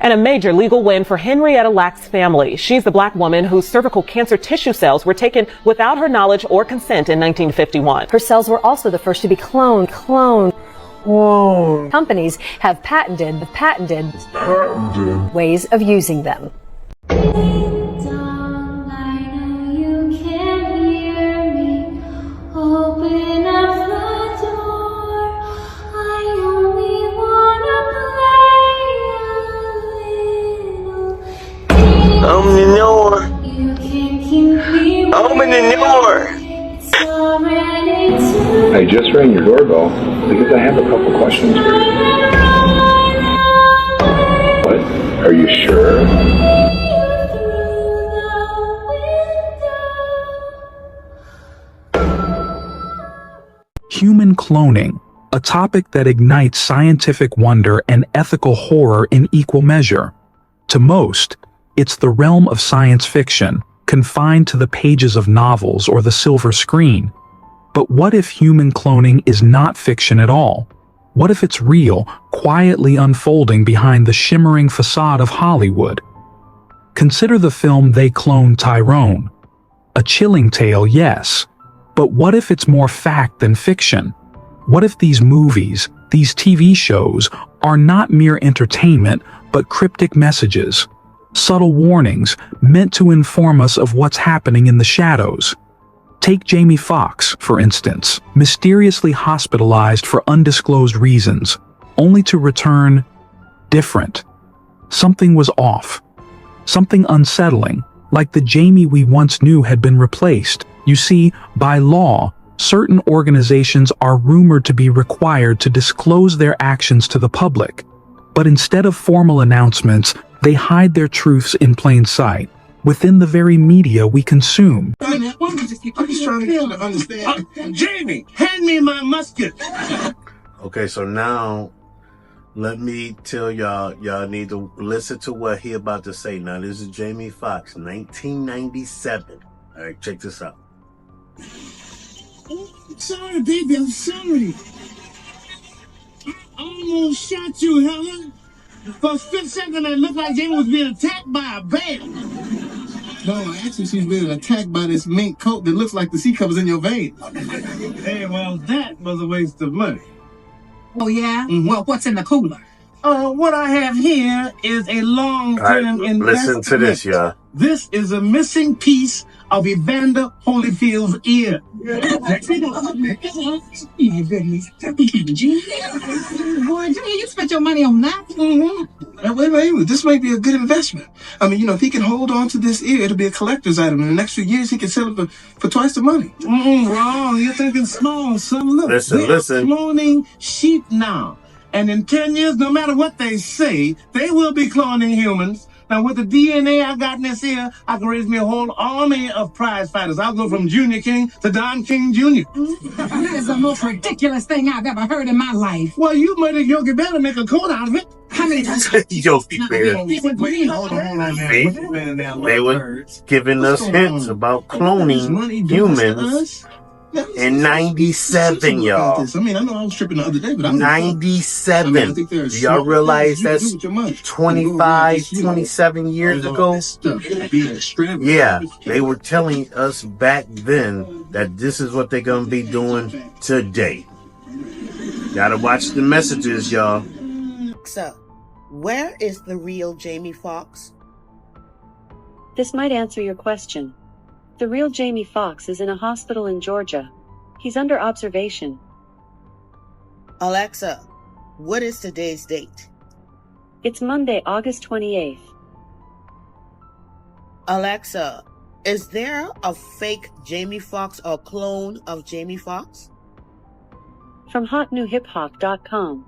And a major legal win for Henrietta Lacks' family. She's the black woman whose cervical cancer tissue cells were taken without her knowledge or consent in 1951. Her cells were also the first to be cloned. Whoa. Companies have patented ways of using them. I just rang your doorbell because I have a couple questions for you. What? Are you sure? Human cloning, a topic that ignites scientific wonder and ethical horror in equal measure. To most, it's the realm of science fiction, confined to the pages of novels or the silver screen. But what if human cloning is not fiction at all? What if it's real, quietly unfolding behind the shimmering facade of Hollywood? Consider the film They Cloned Tyrone. A chilling tale, yes. But what if it's more fact than fiction? What if these movies, these TV shows, are not mere entertainment, but cryptic messages? Subtle warnings meant to inform us of what's happening in the shadows. Take Jamie Foxx, for instance, mysteriously hospitalized for undisclosed reasons, only to return different. Something was off. Something unsettling, like the Jamie we once knew had been replaced. You see, by law, certain organizations are rumored to be required to disclose their actions to the public. But instead of formal announcements, they hide their truths in plain sight, within the very media we consume. I'm just trying to get you to understand. Jamie, hand me my musket. Okay, so now let me tell y'all need to listen to what he about to say. Now, this is Jamie Foxx, 1997. All right, check this out. Oh, I'm sorry, baby, I'm sorry. I almost shot you, Helen. For a split second, it looked like Jamie was being attacked by a bear. No, actually, she's being attacked by this mink coat that looks like the sea covers in your veins. Hey, well, that was a waste of money. Oh, yeah? Mm-hmm. Well, what's in the cooler? What I have here is a long-term investment. Listen to this, y'all. This is a missing piece of Evander Holyfield's ear. My goodness. Boy, Jimmy, you spent your money on that? Mm-hmm. Wait. This might be a good investment. I mean, if he can hold on to this ear, it'll be a collector's item. In the next few years, he can sell it for twice the money. Wrong. You're thinking small, son. Look, listen. Cloning sheep now. And in 10 years, no matter what they say, they will be cloning humans. Now, with the DNA I got in this ear, I can raise me a whole army of prize fighters. I'll go from Junior King to Don King Jr. That is the most ridiculous thing I've ever heard in my life. Well, you made a Yogi Bear make a coat out of it. How many times? Yogi Bear. They were giving us hints about cloning humans. In 97, y'all. I mean, I know I was tripping the other day, but I'm 97. Do y'all realize that's 25, 27 years ago? Yeah, they were telling us back then that this is what they're going to be doing today. Gotta watch the messages, y'all. So, where is the real Jamie Foxx? This might answer your question. The real Jamie Foxx is in a hospital in Georgia. He's under observation. Alexa, what is today's date? It's Monday, August 28th. Alexa, is there a fake Jamie Foxx or clone of Jamie Foxx? From hotnewhiphop.com.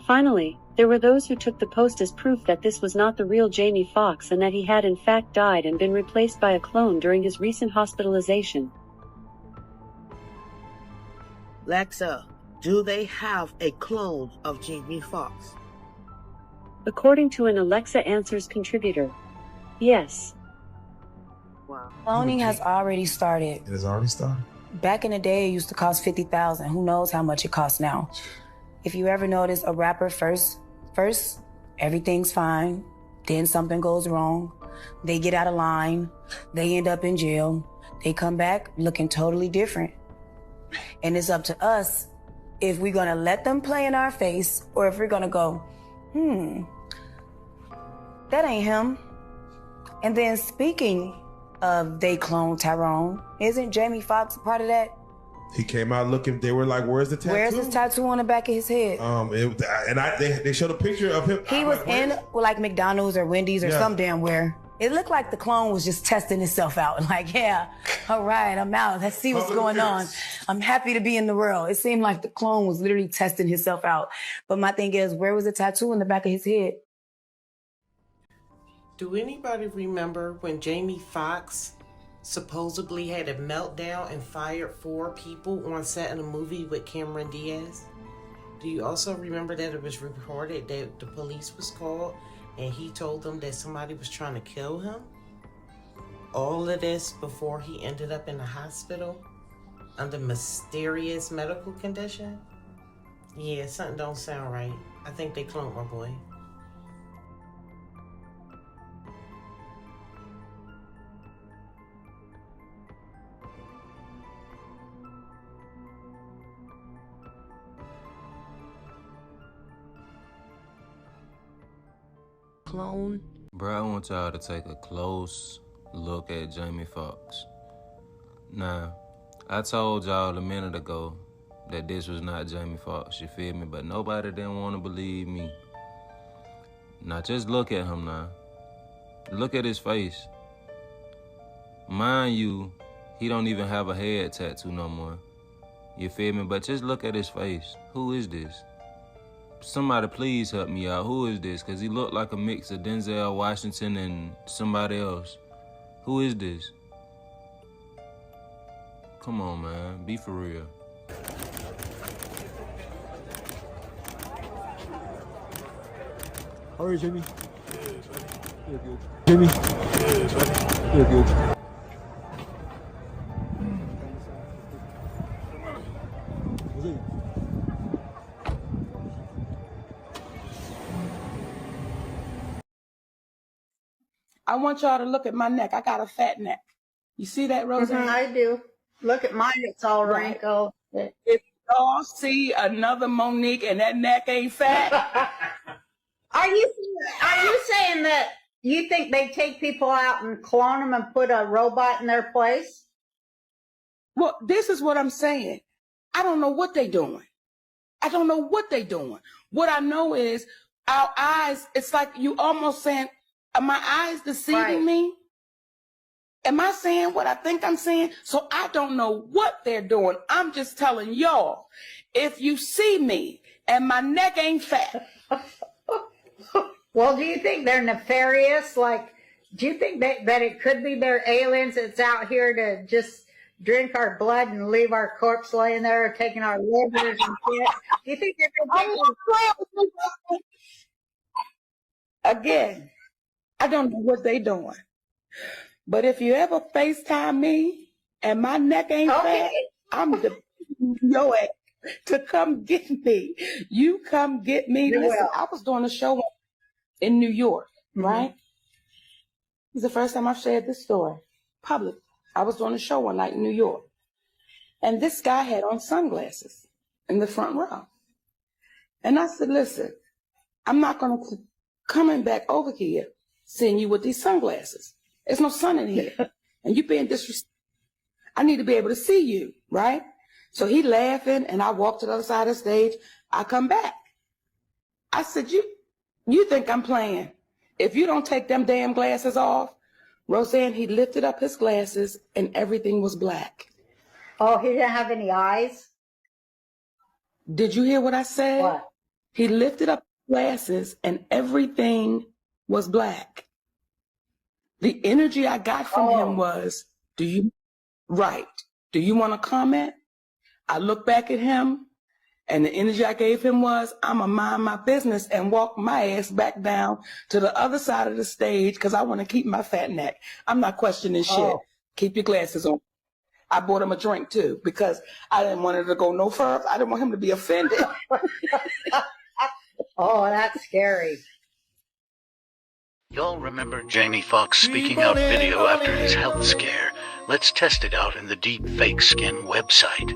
Finally, there were those who took the post as proof that this was not the real Jamie Foxx and that he had in fact died and been replaced by a clone during his recent hospitalization. Alexa, do they have a clone of Jamie Foxx? According to an Alexa Answers contributor, yes. Wow. Cloning has already started. It has already started? Back in the day, it used to cost $50,000. Who knows how much it costs now? If you ever notice a rapper first, everything's fine. Then something goes wrong. They get out of line. They end up in jail. They come back looking totally different. And it's up to us if we're gonna let them play in our face or if we're gonna go, that ain't him. And then speaking of they clone Tyrone, isn't Jamie Foxx a part of that? He came out looking, they were like, where's the tattoo? Where's his tattoo on the back of his head? They showed a picture of him. He was in like McDonald's or Wendy's or some damn where. It looked like the clone was just testing itself out. Like, yeah, all right, I'm out. Let's see what's going on. I'm happy to be in the world. It seemed like the clone was literally testing himself out. But my thing is, where was the tattoo on the back of his head? Do anybody remember when Jamie Foxx supposedly had a meltdown and fired 4 people on set in a movie with Cameron Diaz? Do you also remember that it was reported that the police was called and he told them that somebody was trying to kill him? All of this before he ended up in the hospital under mysterious medical condition? Yeah, something don't sound right. I think they cloned my boy. Clone. Bro, I want y'all to take a close look at Jamie Foxx. Now, I told y'all a minute ago that this was not Jamie Foxx, you feel me? But nobody didn't want to believe me. Now, just look at him now. Look at his face. Mind you, he don't even have a head tattoo no more. You feel me? But just look at his face. Who is this? Somebody please help me out. Who is this? Because he looked like a mix of Denzel Washington and somebody else. Who is this? Come on, man. Be for real. How are you, Jimmy? You're good. Jimmy? You're good. I want y'all to look at my neck. I got a fat neck. You see that, Roseanne? I do. Look at mine. It's all wrinkled. If y'all see another Monique and that neck ain't fat. Are you saying that you think they take people out and clone them and put a robot in their place? Well, this is what I'm saying. I don't know what they doing. I don't know what they doing. What I know is our eyes, it's like you almost saying, are my eyes deceiving me? Am I saying what I think I'm saying? So I don't know what they're doing. I'm just telling y'all, if you see me and my neck ain't fat. Well, do you think they're nefarious? Like, do you think that it could be they're aliens that's out here to just drink our blood and leave our corpse laying there, taking our livers and shit? Do you think they're Again, I don't know what they doing. But if you ever FaceTime me and my neck ain't fat, I'm the your ass to come get me. You come get me. Listen, I was doing a show in New York, right? It's the first time I've shared this story public. I was doing a show one night in New York. And this guy had on sunglasses in the front row. And I said, listen, I'm not going to coming back over here seeing you with these sunglasses. There's no sun in here. And you being disrespectful. I need to be able to see you, right? So he laughing, and I walk to the other side of the stage. I come back. I said, you think I'm playing? If you don't take them damn glasses off, Roseanne, he lifted up his glasses, and everything was black. Oh, he didn't have any eyes? Did you hear what I said? What? He lifted up glasses, and everything was black. The energy I got from him was, do you want to comment? I look back at him, and the energy I gave him was, I'm going to mind my business and walk my ass back down to the other side of the stage because I want to keep my fat neck. I'm not questioning shit. Keep your glasses on. I bought him a drink, too, because I didn't want it to go no further. I didn't want him to be offended. Oh, that's scary. Y'all remember Jamie Foxx speaking out video after his health scare? Let's test it out in the Deep Fake Skin website.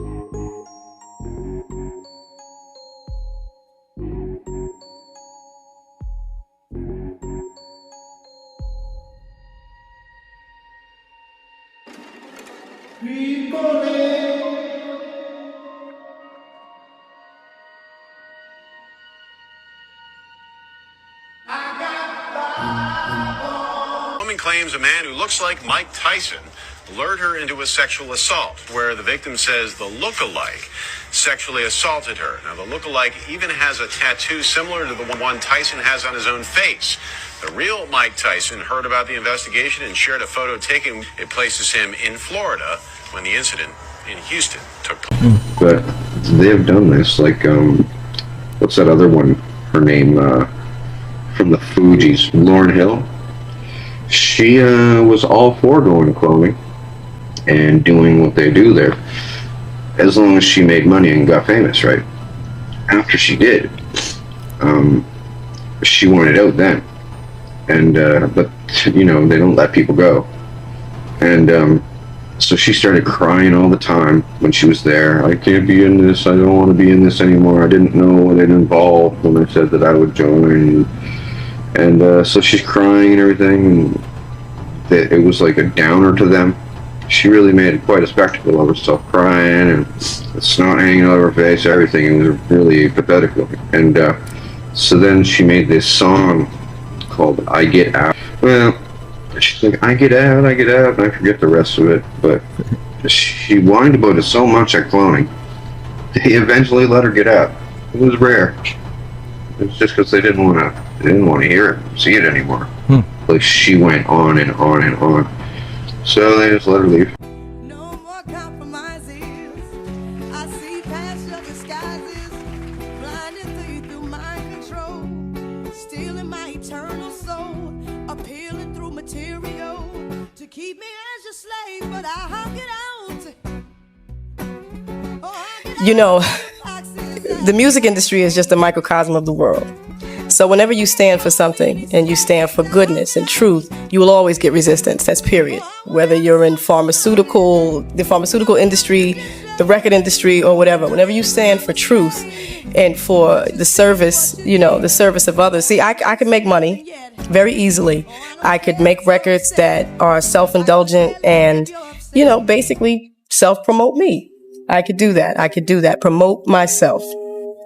Woman claims a man who looks like Mike Tyson lured her into a sexual assault, where the victim says the look-alike sexually assaulted her. Now, the look-alike even has a tattoo similar to the one Tyson has on his own face. The real Mike Tyson heard about the investigation and shared a photo taken. It places him in Florida when the incident in Houston took place. But they have done this, like, what's that other one? Her name, from the Fugees, Lauryn Hill. She was all for going cloning and doing what they do there, as long as she made money and got famous, right? After she did, she wanted out then, and but you know, they don't let people go, and so she started crying all the time when she was there. I can't be in this. I don't want to be in this anymore. I didn't know what it involved when I said that I would join. And so she's crying and everything, and it was like a downer to them. She really made quite a spectacle of herself, crying and the snot hanging out of her face, everything. It was really pathetic looking. And so then she made this song called I Get Out. Well, she's like, I get out, and I forget the rest of it. But she whined about it so much at cloning, they eventually let her get out. It was rare. It's just because they didn't want to hear it, see it anymore. Like, she went on and on and on. So they just let her leave. No more compromises. I see past your disguises, blinding through mind control, stealing my eternal soul, appealing through material to keep me as your slave, but I hug it out. You know, the music industry is just a microcosm of the world. So whenever you stand for something and you stand for goodness and truth, you will always get resistance. That's period. Whether you're in the pharmaceutical industry, the record industry, or whatever. Whenever you stand for truth and for the service, you know, the service of others. See, I could make money very easily. I could make records that are self-indulgent and, you know, basically self-promote me. I could do that. Promote myself.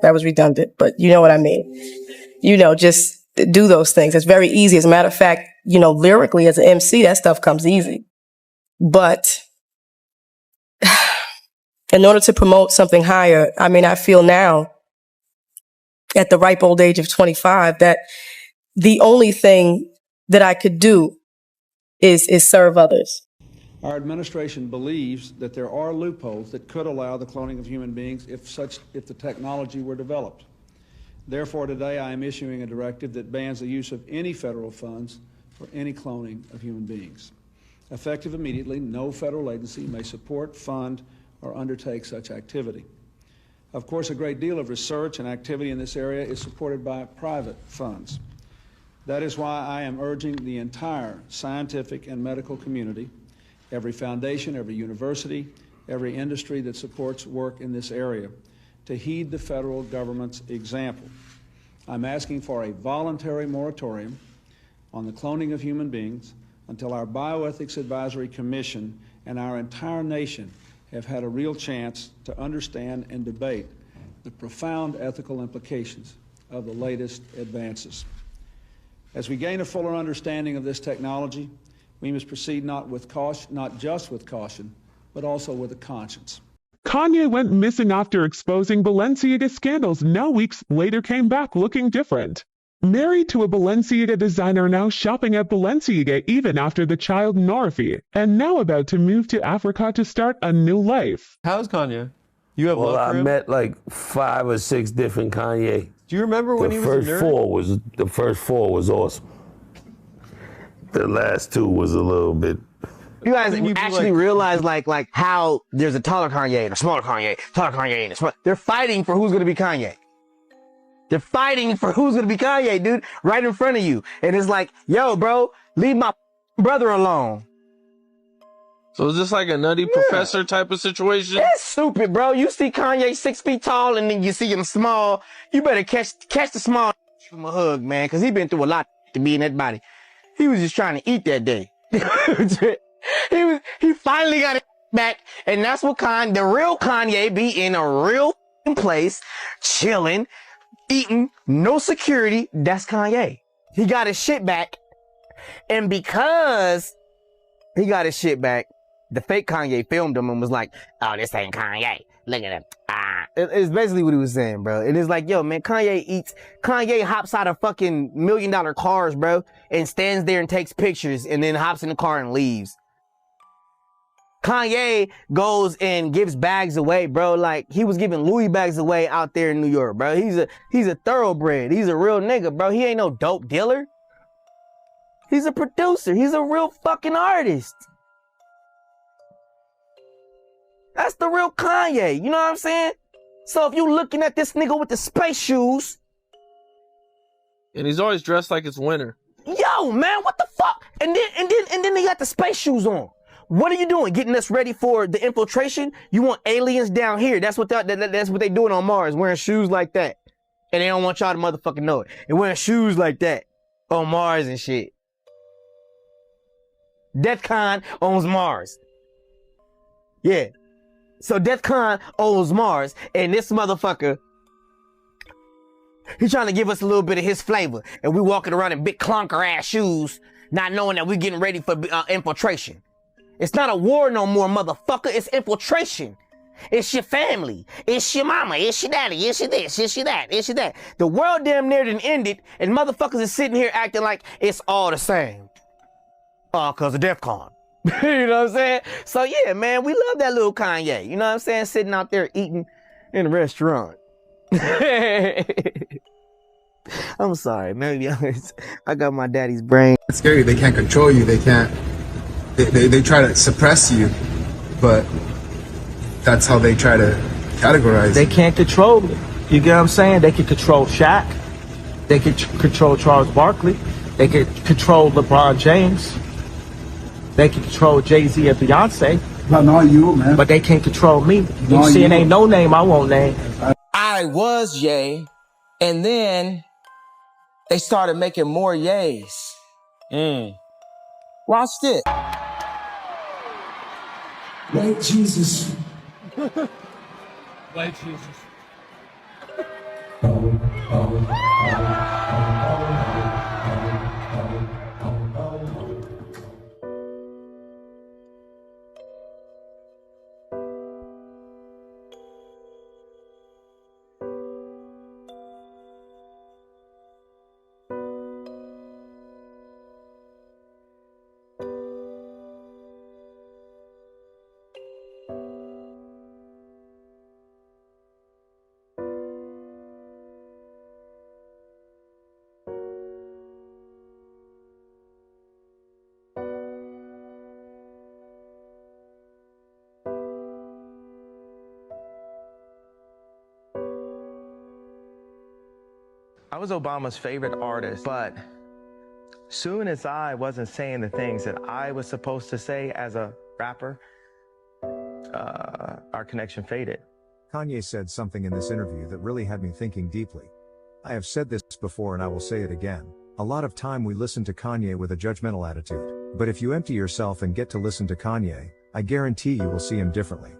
That was redundant, but you know what I mean. You know, just do those things. It's very easy. As a matter of fact, you know, lyrically as an MC, that stuff comes easy. But in order to promote something higher, I mean, I feel now at the ripe old age of 25 that the only thing that I could do is serve others. Our administration believes that there are loopholes that could allow the cloning of human beings if the technology were developed. Therefore, today I am issuing a directive that bans the use of any federal funds for any cloning of human beings. Effective immediately, no federal agency may support, fund, or undertake such activity. Of course, a great deal of research and activity in this area is supported by private funds. That is why I am urging the entire scientific and medical community, every foundation, every university, every industry that supports work in this area, to heed the federal government's example. I'm asking for a voluntary moratorium on the cloning of human beings until our Bioethics Advisory Commission and our entire nation have had a real chance to understand and debate the profound ethical implications of the latest advances. As we gain a fuller understanding of this technology, we must proceed not just with caution, but also with a conscience. Kanye went missing after exposing Balenciaga scandals. Now weeks later came back looking different. Married to a Balenciaga designer, now shopping at Balenciaga even after the child Norfi, and now about to move to Africa to start a new life. How's Kanye? You have well, love for I him? met like 5 or 6 different Kanye. Do you remember when he was a nerd? The first 4 was awesome. The last 2 was a little bit. You guys actually realize like how there's a taller Kanye and a smaller Kanye, taller Kanye and a smaller. They're fighting for who's going to be Kanye. They're fighting for who's gonna be Kanye, dude, right in front of you. And it's like, yo, bro, leave my brother alone. So is this like a Nutty Professor type of situation? That's stupid, bro. You see Kanye 6 feet tall and then you see him small. You better catch the small from a hug, man, because he been through a lot to be in that body. He was just trying to eat that day. he finally got it back, and that's what the real Kanye be in a real place, chilling, eating, no security. That's Kanye. He got his shit back, and because he got his shit back, the fake Kanye filmed him and was like, "Oh, this ain't Kanye. Look at him." It's basically what he was saying, bro. And it's like, yo, man, Kanye hops out of fucking $1 million cars, bro, and stands there and takes pictures and then hops in the car and leaves. Kanye goes and gives bags away, bro. Like, he was giving Louis bags away out there in New York, bro. He's a thoroughbred. He's a real nigga, bro. He ain't no dope dealer. He's a producer. He's a real fucking artist. That's the real Kanye. You know what I'm saying? So if you looking at this nigga with the space shoes. And he's always dressed like it's winter. Yo, man, what the fuck? And then he got the space shoes on. What are you doing? Getting us ready for the infiltration? You want aliens down here. That's what they doing on Mars, wearing shoes like that. And they don't want y'all to motherfucking know it. They're wearing shoes like that on Mars and shit. DEFCON owns Mars. Yeah. So DEFCON owns Mars, and this motherfucker, he's trying to give us a little bit of his flavor, and we walking around in big clunker ass shoes, not knowing that we getting ready for infiltration. It's not a war no more, motherfucker. It's infiltration. It's your family. It's your mama. It's your daddy. It's your this. It's your that. It's your that. The world damn near done ended, and motherfuckers is sitting here acting like it's all the same. Cause of DEFCON. You know what I'm saying? So yeah, man, we love that little Kanye. You know what I'm saying? Sitting out there eating in a restaurant. I'm sorry, maybe I got my daddy's brain. It's scary. They can't control you. They can't. They try to suppress you, but that's how they try to categorize. They can't control me. You get what I'm saying? They can control Shaq. They can control Charles Barkley. They can control LeBron James. They can control Jay-Z and Beyonce. But not you, man. But they can't control me. You see, it ain't no name I won't name. I was Ye, and then they started making more Yays. Watch this. White Jesus. White Jesus. I was Obama's favorite artist, but soon as I wasn't saying the things that I was supposed to say as a rapper, our connection faded. Kanye said something in this interview that really had me thinking deeply. I have said this before and I will say it again. A lot of time we listen to Kanye with a judgmental attitude, but if you empty yourself and get to listen to Kanye, I guarantee you will see him differently.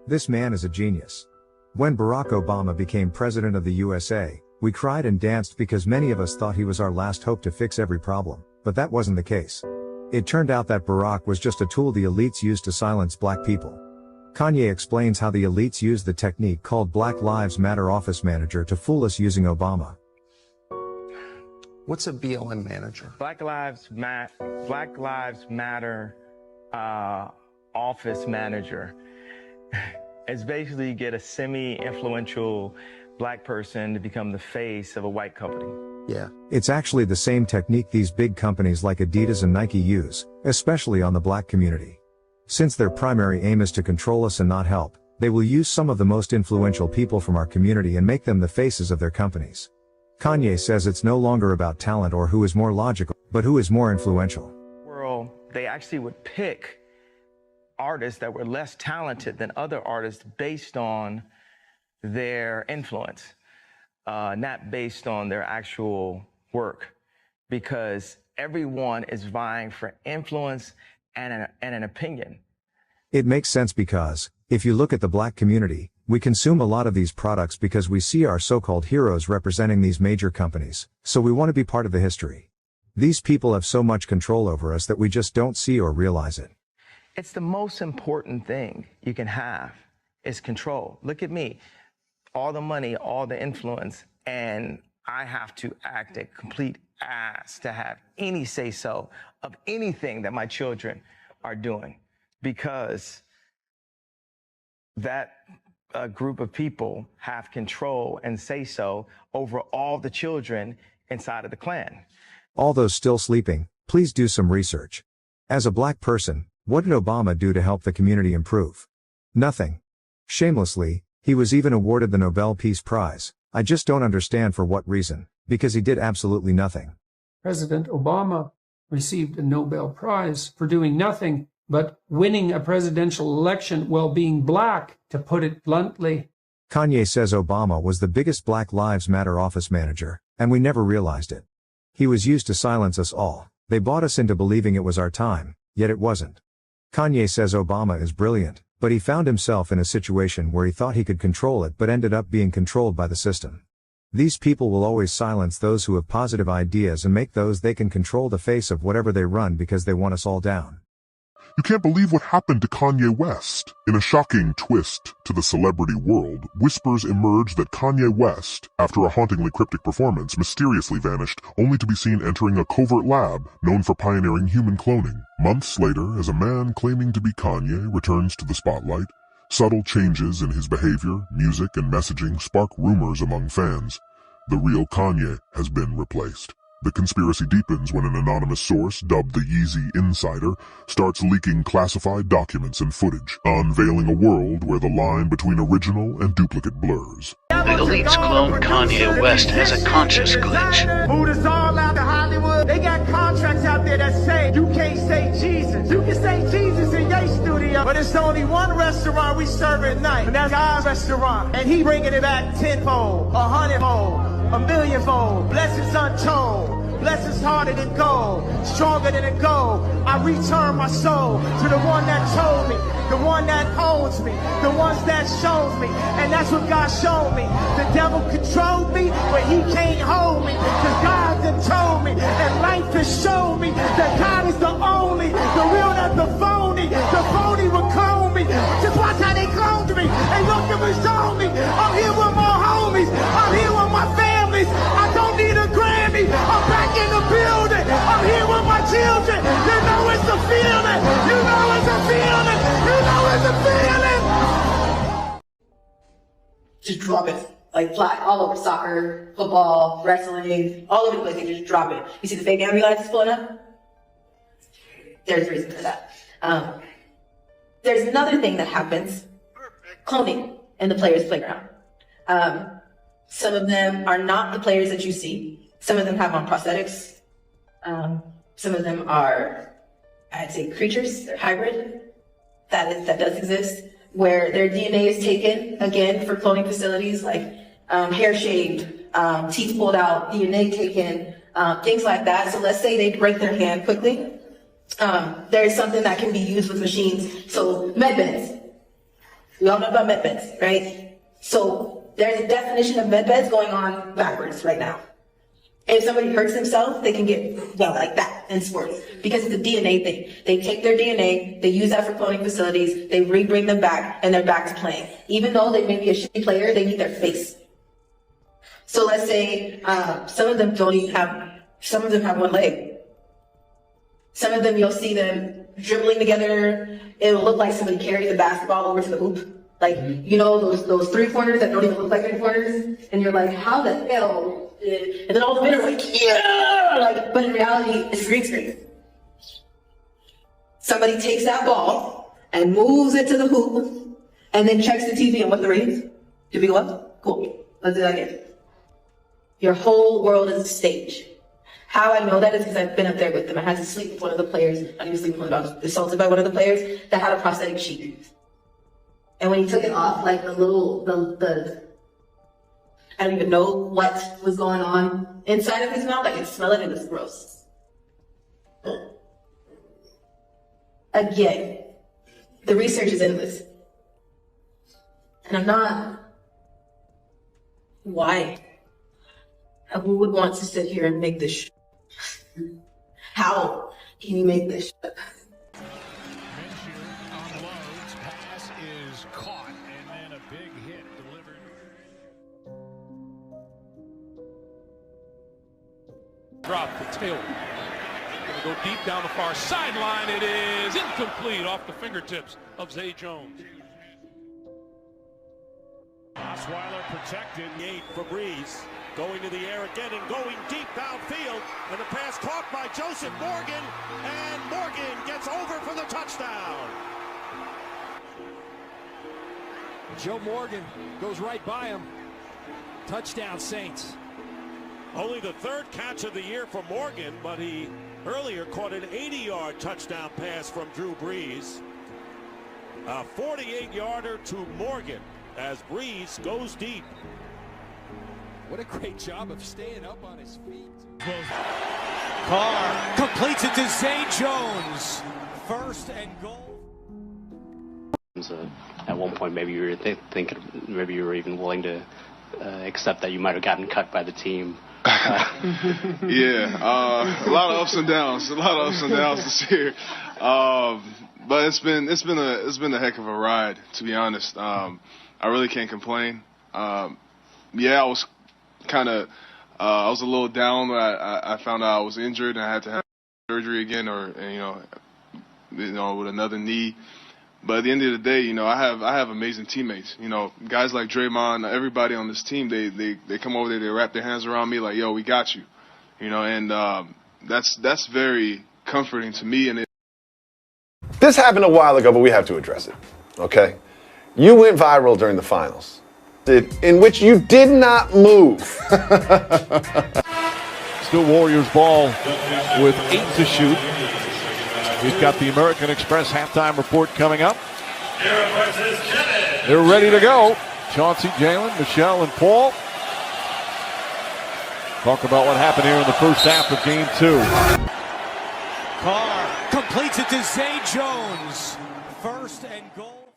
This man is a genius. When Barack Obama became president of the USA, we cried and danced because many of us thought he was our last hope to fix every problem, but that wasn't the case. It turned out that Barack was just a tool the elites used to silence black people. Kanye explains how the elites used the technique called Black Lives Matter office manager to fool us using Obama. What's a BLM manager? Black Lives Matter office manager. It's basically you get a semi-influential black person to become the face of a white company. Yeah. It's actually the same technique these big companies like Adidas and Nike use, especially on the black community. Since their primary aim is to control us and not help, they will use some of the most influential people from our community and make them the faces of their companies. Kanye says it's no longer about talent or who is more logical, but who is more influential. World, they actually would pick artists that were less talented than other artists based on their influence, not based on their actual work, because everyone is vying for influence and an opinion. It makes sense because, if you look at the black community, we consume a lot of these products because we see our so-called heroes representing these major companies, so we want to be part of the history. These people have so much control over us that we just don't see or realize it. It's the most important thing you can have is control. Look at me, all the money, all the influence, and I have to act a complete ass to have any say-so of anything that my children are doing, because that a group of people have control and say-so over all the children inside of the clan. All those still sleeping, please do some research. As a black person, what did Obama do to help the community improve? Nothing. Shamelessly, he was even awarded the Nobel Peace Prize. I just don't understand for what reason, because he did absolutely nothing. President Obama received a Nobel Prize for doing nothing but winning a presidential election while being black, to put it bluntly. Kanye says Obama was the biggest Black Lives Matter office manager, and we never realized it. He was used to silence us all. They bought us into believing it was our time, yet it wasn't. Kanye says Obama is brilliant, but he found himself in a situation where he thought he could control it but ended up being controlled by the system. These people will always silence those who have positive ideas and make those they can control the face of whatever they run because they want us all down. You can't believe what happened to Kanye West. In a shocking twist to the celebrity world, whispers emerged that Kanye West, after a hauntingly cryptic performance, mysteriously vanished, only to be seen entering a covert lab known for pioneering human cloning. Months later, as a man claiming to be Kanye returns to the spotlight, subtle changes in his behavior, music, and messaging spark rumors among fans. The real Kanye has been replaced. The conspiracy deepens when an anonymous source, dubbed the Yeezy Insider, starts leaking classified documents and footage, unveiling a world where the line between original and duplicate blurs. The elites clone Kanye West as a conscious glitch. Moved us all out to Hollywood. They got contracts out there that say you can't say Jesus. You can say Jesus in your studio, but it's only one restaurant we serve at night, and that's God's restaurant. And he bringing it back tenfold, 100-fold, 1,000,000-fold. Blessings untold. Blessings harder than gold, stronger than a gold. I return my soul to the one that told me, the one that owns me, the ones that shows me. And that's what God showed me. The devil controlled me, but he can't hold me, because God done told me, and life has shown me that God is the only, the real, not the phony. The phony will clone me. Just watch how they cloned me. And look at me, show me. I'm here with my homies. I'm here with my families. I don't need a Grammy. I'm back in the building. I'm here with my children. You know it's a feeling. You know it's a feeling. You know it's a feeling. Just drop it. Like fly all over soccer, football, wrestling, all over the place. They just drop it. You see the fake ambulances pulling up? There's a reason for that. There's another thing that happens. Cloning in the players' playground. Some of them are not the players that you see. Some of them have on prosthetics. Some of them are, I'd say, creatures. They're hybrid. That does exist, where their DNA is taken, again, for cloning facilities, like hair shaved, teeth pulled out, DNA taken, things like that. So let's say they break their hand quickly. There's something that can be used with machines. So med beds. We all know about med beds, right? So there's a definition of med beds going on backwards right now. If somebody hurts themselves, they can get, well, like that in sports, because it's a DNA thing. They take their DNA, they use that for cloning facilities, they bring them back, and they're back to playing. Even though they may be a shitty player, they need their face. So let's say some of them don't even have, some of them have one leg. Some of them, you'll see them dribbling together. It'll look like somebody carried the basketball over to the hoop. Like, you know, those three-pointers that don't even look like three-pointers? And you're like, how the hell? And then all the men are like, yeah! Like, but in reality, it's green screen. Somebody takes that ball and moves it to the hoop and then checks the TV and what the ratings? Did we go up? Cool. Let's do that again. Your whole world is a stage. How I know that is because I've been up there with them. I had to sleep with one of the players. I didn't sleep with one, I was assaulted by one of the players that had a prosthetic cheek. And when he took it off, like I don't even know what was going on inside of his mouth. I could smell it, and it was gross. Again, the research is endless. And I'm not. Why? Who would want to sit here and make this How can you make this Pass is caught, and then a big hit delivered. Drop the tail. Gonna go deep down the far sideline. It is incomplete off the fingertips of Zay Jones. Osweiler protected. 8 for Breeze. Going to the air again and going deep downfield. And the pass caught by Joseph Morgan. And Morgan gets over for the touchdown. Joe Morgan goes right by him. Touchdown, Saints. Only the 3rd catch of the year for Morgan, but he earlier caught an 80-yard touchdown pass from Drew Brees. A 48-yarder to Morgan as Brees goes deep. What a great job of staying up on his feet. Carr completes it to Zay Jones. 1st and goal. At one point, maybe you were thinking, maybe you were even willing to accept that you might have gotten cut by the team. Yeah, a lot of ups and downs. This year. But it's been a heck of a ride, to be honest. I really can't complain. Yeah, I was I was a little down when I found out I was injured and I had to have surgery again, or with another knee. But at the end of the day, I have amazing teammates. Guys like Draymond, everybody on this team, they come over there, they wrap their hands around me like, yo, we got you. And that's very comforting to me. And This happened a while ago, but we have to address it. Okay? You went viral during the finals, in which you did not move. Still Warriors ball with 8 to shoot. We've got the American Express halftime report coming up. They're ready to go. Chauncey, Jalen, Michelle, and Paul. Talk about what happened here in the first half of game 2. Carr completes it to Zay Jones. 1st and goal.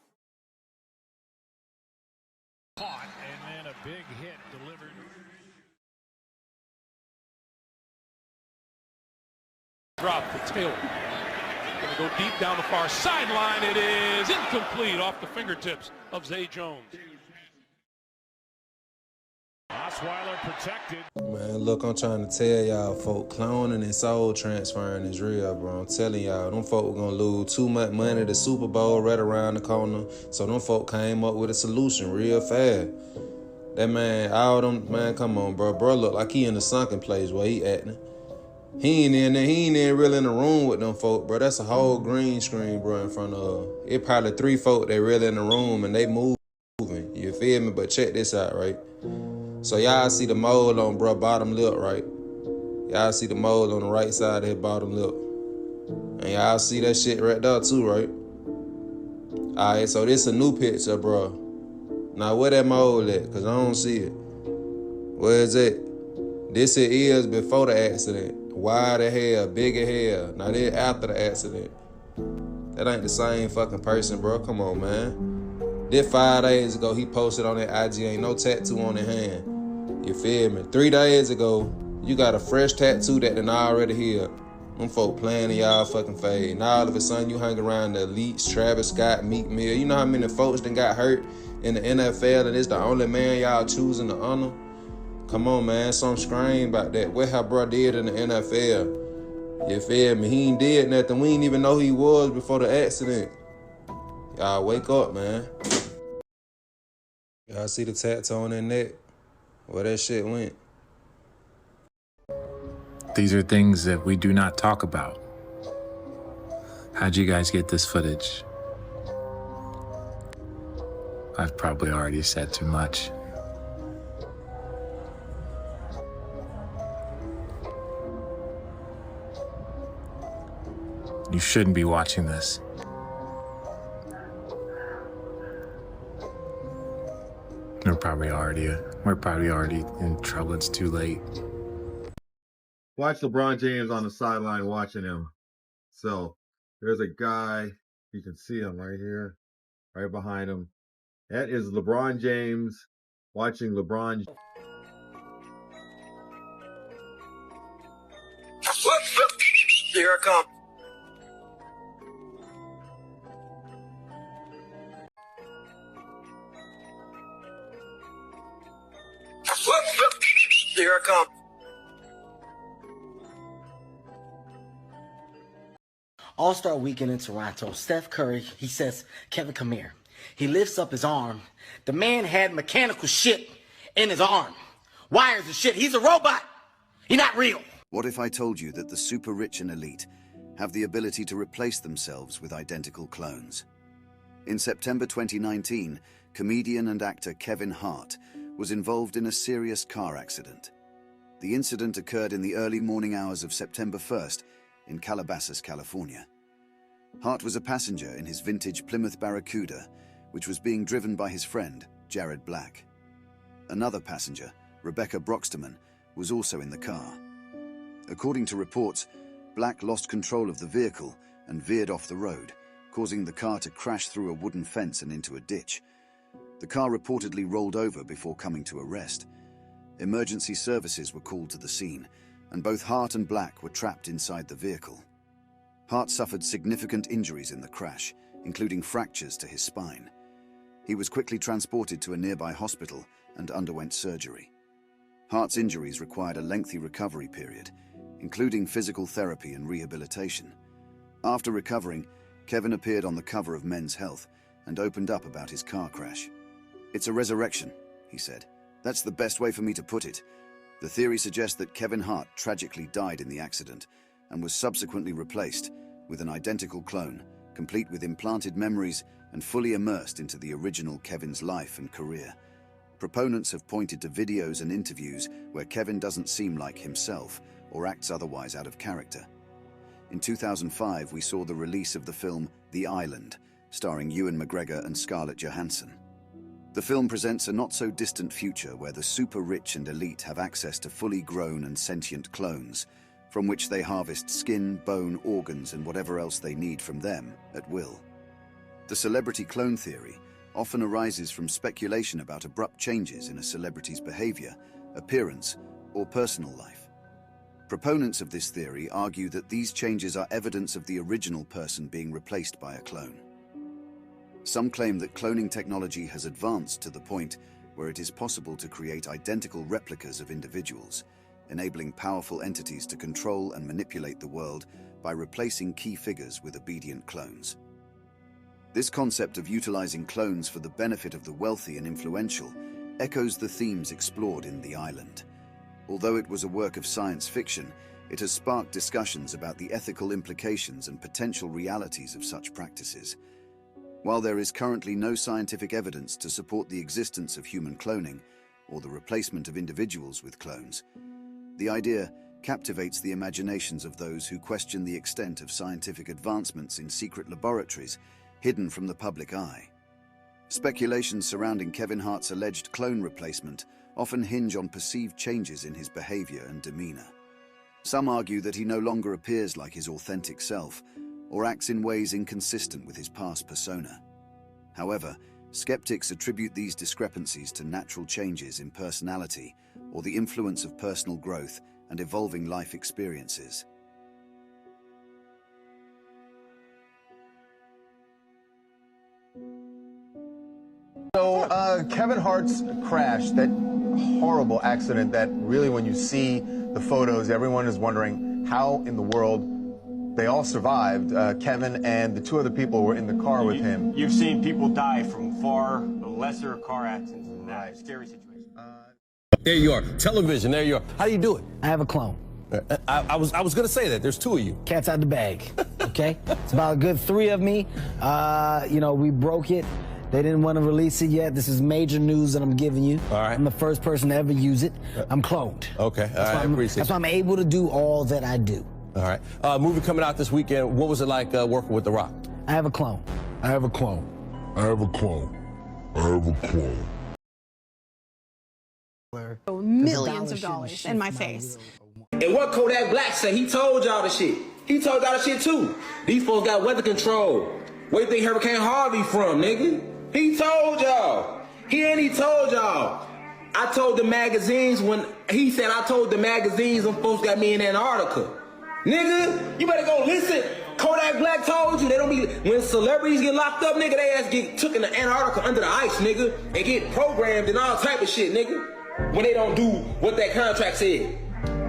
Caught, and then a big hit delivered. Drop the tail. Gonna go deep down the far sideline. It is incomplete off the fingertips of Zay Jones. Osweiler protected. Man, look, I'm trying to tell y'all, folk, cloning and soul transferring is real, bro. I'm telling y'all, them folk gonna lose too much money. The Super Bowl right around the corner. So them folk came up with a solution real fast. That man, all them, man, come on, bro. Bro look like he in the sunken place where he acting. He ain't in there. He ain't even really in the room with them folk, bro. That's a whole green screen, bro, in front of it. Probably 3 folk that really in the room and they moving. You feel me? But check this out, right? So y'all see the mole on bro bottom lip, right? Y'all see the mole on the right side of his bottom lip. And y'all see that shit right there too, right? Alright, so this a new picture, bro. Now where that mole at? Cause I don't see it. Where is it? This it is before the accident. Wider hair, bigger hair. Now this after the accident. That ain't the same fucking person, bro. Come on, man. This 5 days ago, he posted on that IG, ain't no tattoo on his hand. You feel me? 3 days ago, you got a fresh tattoo that done already healed. Them folk playing in y'all fucking face. Now all of a sudden you hang around the elites, Travis Scott, Meek Mill. You know how many folks done got hurt in the NFL and it's the only man y'all choosing to honor? Come on, man. Some scream about that. What how bro did in the NFL? You feel me? He ain't did nothing. We ain't even know who he was before the accident. Y'all wake up, man. Y'all see the tattoo on their neck? Where that shit went? These are things that we do not talk about. How'd you guys get this footage? I've probably already said too much. You shouldn't be watching this. We're probably already in trouble. It's too late. Watch LeBron James on the sideline watching him. So there's a guy, you can see him right here, right behind him. That is LeBron James watching LeBron. Here I come. Here I come. All-Star Weekend in Toronto. Steph Curry, he says, Kevin, come here. He lifts up his arm. The man had mechanical shit in his arm. Wires and shit. He's a robot. He's not real. What if I told you that the super rich and elite have the ability to replace themselves with identical clones? In September 2019, comedian and actor Kevin Hart was involved in a serious car accident. The incident occurred in the early morning hours of September 1st in Calabasas, California. Hart was a passenger in his vintage Plymouth Barracuda, which was being driven by his friend, Jared Black. Another passenger, Rebecca Broxterman, was also in the car. According to reports, Black lost control of the vehicle and veered off the road, causing the car to crash through a wooden fence and into a ditch. The car reportedly rolled over before coming to a rest. Emergency services were called to the scene, and both Hart and Black were trapped inside the vehicle. Hart suffered significant injuries in the crash, including fractures to his spine. He was quickly transported to a nearby hospital and underwent surgery. Hart's injuries required a lengthy recovery period, including physical therapy and rehabilitation. After recovering, Kevin appeared on the cover of Men's Health and opened up about his car crash. "It's a resurrection," he said. "That's the best way for me to put it." The theory suggests that Kevin Hart tragically died in the accident and was subsequently replaced with an identical clone, complete with implanted memories and fully immersed into the original Kevin's life and career. Proponents have pointed to videos and interviews where Kevin doesn't seem like himself or acts otherwise out of character. In 2005, we saw the release of the film The Island, starring Ewan McGregor and Scarlett Johansson. The film presents a not-so-distant future where the super-rich and elite have access to fully grown and sentient clones, from which they harvest skin, bone, organs, and whatever else they need from them at will. The celebrity clone theory often arises from speculation about abrupt changes in a celebrity's behavior, appearance, or personal life. Proponents of this theory argue that these changes are evidence of the original person being replaced by a clone. Some claim that cloning technology has advanced to the point where it is possible to create identical replicas of individuals, enabling powerful entities to control and manipulate the world by replacing key figures with obedient clones. This concept of utilizing clones for the benefit of the wealthy and influential echoes the themes explored in The Island. Although it was a work of science fiction, it has sparked discussions about the ethical implications and potential realities of such practices. While there is currently no scientific evidence to support the existence of human cloning or the replacement of individuals with clones, the idea captivates the imaginations of those who question the extent of scientific advancements in secret laboratories hidden from the public eye. Speculations surrounding Kevin Hart's alleged clone replacement often hinge on perceived changes in his behavior and demeanor. Some argue that he no longer appears like his authentic self or acts in ways inconsistent with his past persona. However, skeptics attribute these discrepancies to natural changes in personality or the influence of personal growth and evolving life experiences. So, Kevin Hart's crash, that horrible accident that really when you see the photos, everyone is wondering how in the world they all survived. Kevin and the two other people were in the car with him. You've seen people die from far lesser car accidents than that. Scary situation. There you are. Television, there you are. How do you do it? I have a clone. I was going to say that. There's two of you. Cat's out the bag, okay? It's about a good 3 of me. We broke it. They didn't want to release it yet. This is major news that I'm giving you. All right. I'm the first person to ever use it. I'm cloned. Okay, I appreciate it. That's why I'm able to do all that I do. All right. Movie coming out this weekend. What was it like working with The Rock? I have a clone. I have a clone. I have a clone. I have a clone. Millions of dollars in my face. And what Kodak Black said, he told y'all the shit. He told y'all the shit too. These folks got weather control. Where you think Hurricane Harvey from, nigga? He told y'all. He told y'all. I told the magazines when he said I told the magazines when folks got me in Antarctica. Nigga, you better go listen. Kodak Black told you they don't be when celebrities get locked up, nigga, they ass get took in the Antarctica under the ice, nigga, and get programmed and all type of shit, nigga. When they don't do what that contract said.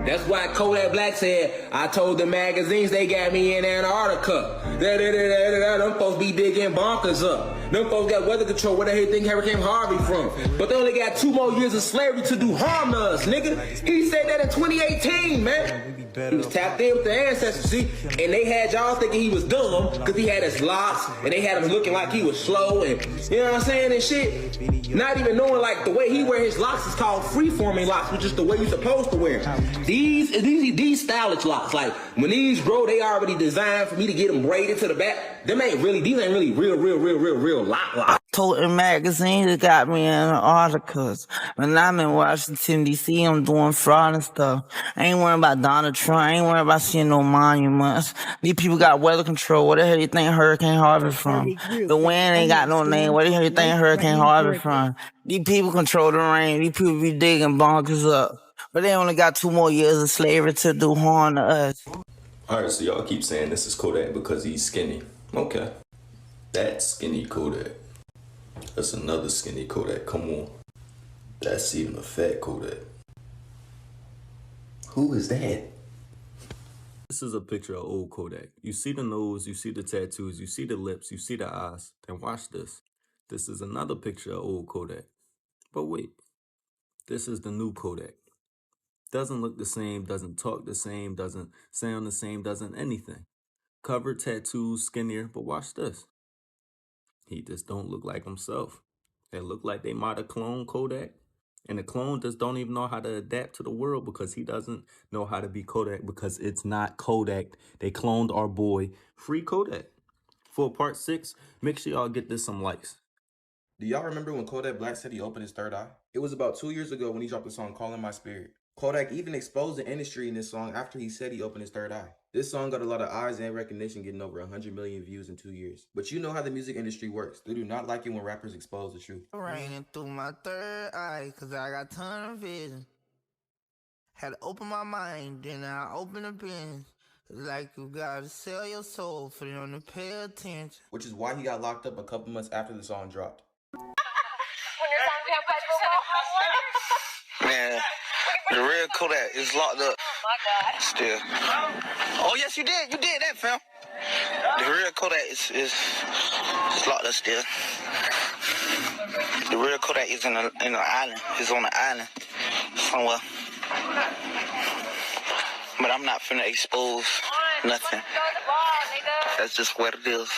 That's why Kodak Black said, I told the magazines they got me in Antarctica. Them folks be digging bonkers up. Them folks got weather control. Where the hell you think Hurricane Harvey from? But they only got 2 more years of slavery to do harm to us, nigga. He said that in 2018, man. He was tapped in with the ancestors, see? And they had y'all thinking he was dumb because he had his locks and they had him looking like he was slow and, you know what I'm saying, and shit. Not even knowing, like, the way he wear his locks is called free-forming locks, which is the way you're supposed to wear them. These stylish locks, like, when these grow, they already designed for me to get them braided to the back. These ain't really real lock. Told the magazine that got me in Antarctica. When I'm in Washington, D.C., I'm doing fraud and stuff. I ain't worrying about Donald Trump. I ain't worrying about seeing no monuments. These people got weather control. Where the hell you think Hurricane Harvey from? The wind ain't got no name. Where the hell you think Hurricane Harvey from? These people control the rain. These people be digging bonkers up. But they only got 2 more years of slavery to do harm to us. Alright, so y'all keep saying this is Kodak because he's skinny. Okay. That's skinny Kodak. That's another skinny Kodak. Come on. That's even a fat Kodak. Who is that? This is a picture of old Kodak. You see the nose, you see the tattoos, you see the lips, you see the eyes. Then watch this. This is another picture of old Kodak. But wait. This is the new Kodak. Doesn't look the same, doesn't talk the same, doesn't sound the same, doesn't anything. Covered tattoos, skinnier, but watch this. He just don't look like himself. They look like they might have cloned Kodak. And the clone just don't even know how to adapt to the world because he doesn't know how to be Kodak because it's not Kodak. They cloned our boy, Free Kodak. For part 6, make sure y'all get this some likes. Do y'all remember when Kodak Black said he opened his third eye? It was about 2 years ago when he dropped the song Calling My Spirit. Kodak even exposed the industry in this song after he said he opened his third eye. This song got a lot of eyes and recognition, getting over 100 million views in 2 years. But you know how the music industry works. They do not like it when rappers expose the truth. Raining through my third eye, cause I got tunnel vision. Had to open my mind, then I opened the bin. Like you gotta sell your soul for them to pay attention. Which is why he got locked up a couple months after the song dropped. Man, the real Kodak is locked up. Still. Oh yes, you did that, fam. The real Kodak is locked up still. The real Kodak is in an island. He's on an island somewhere. But I'm not finna expose nothing. That's just what it is.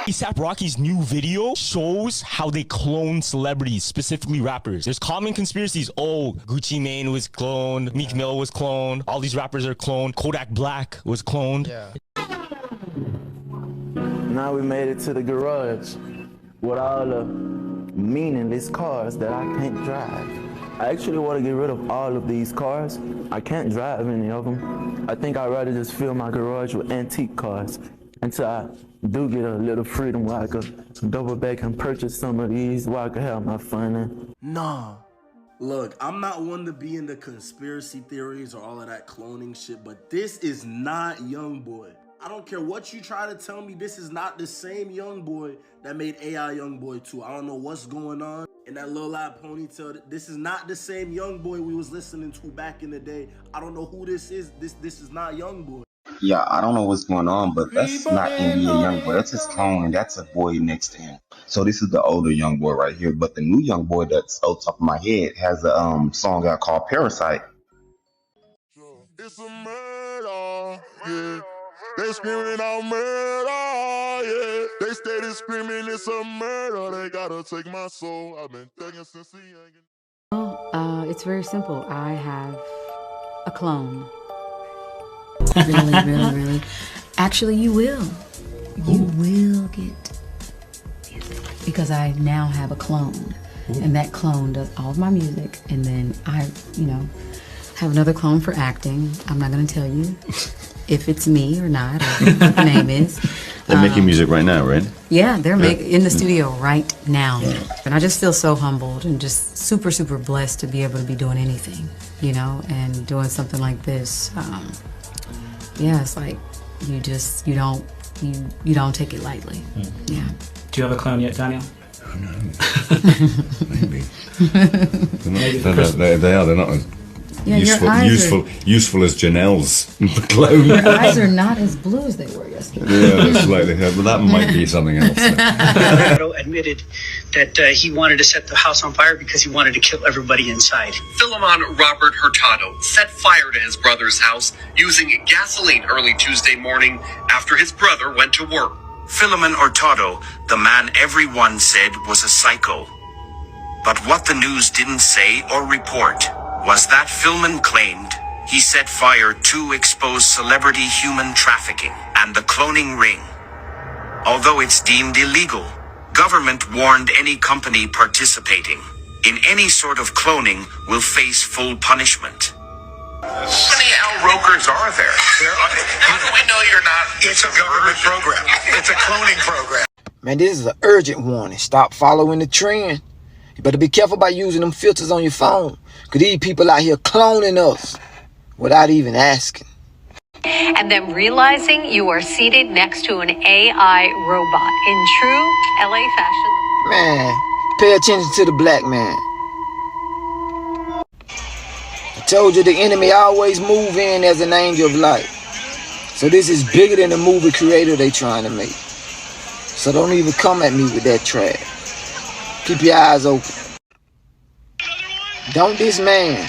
A$AP Rocky's new video shows how they clone celebrities, specifically rappers. There's common conspiracies. Oh, Gucci Mane was cloned, Meek Mill was cloned, all these rappers are cloned, Kodak Black was cloned. Yeah. Now we made it to the garage with all the meaningless cars that I can't drive. I actually want to get rid of all of these cars. I can't drive any of them. I think I'd rather just fill my garage with antique cars until I do get a little freedom where I could double back and purchase some of these where I could have my fun in. Nah. Look, I'm not one to be into conspiracy theories or all of that cloning shit, but this is not Youngboy. I don't care what you try to tell me, this is not the same Youngboy that made AI Youngboy 2. I don't know what's going on in that little lap ponytail. This is not the same Youngboy we was listening to back in the day. I don't know who this is. This is not Youngboy. Yeah, I don't know what's going on, but that's not NBA Youngboy. That's his clone, and that's a boy next to him. So this is the older Youngboy right here, but the new Youngboy that's on top of my head has a song out called Parasite. It's a murder, yeah. They screaming out murder, yeah. They steady screaming it's a murder. They gotta take my soul. I've been thinking since the youngin'. Well, it's very simple. I have a clone. Really, really, really. Actually, you will. You will get music. Because I now have a clone. And that clone does all of my music. And then I, have another clone for acting. I'm not going to tell you if it's me or not, or what the name is. They're making music right now, right? Yeah, they're in the studio right now. And I just feel so humbled and just super, super blessed to be able to be doing anything, and doing something like this. It's like you don't take it lightly. Yeah. Do you have a clone yet, Daniel? Oh, no. Maybe. They're not as useful as Janelle's clone. Your eyes are not as blue as they were yesterday. Yeah, slightly. But that might be something else. Admitted that he wanted to set the house on fire because he wanted to kill everybody inside. Philemon Robert Hurtado set fire to his brother's house using gasoline early Tuesday morning after his brother went to work. Philemon Hurtado, the man everyone said was a psycho. But what the news didn't say or report was that Philemon claimed he set fire to expose celebrity human trafficking and the cloning ring. Although it's deemed illegal, government warned any company participating in any sort of cloning will face full punishment. How many Al Rokers are there? How do we know you're not? It's a government program. It's a cloning program. Man, this is an urgent warning. Stop following the trend. You better be careful about using them filters on your phone. Because these people out here cloning us without even asking. And then realizing you are seated next to an AI robot in true LA fashion. Man, pay attention to the black man. I told you the enemy always move in as an angel of light. So this is bigger than the movie creator they trying to make. So don't even come at me with that trash. Keep your eyes open. Don't this man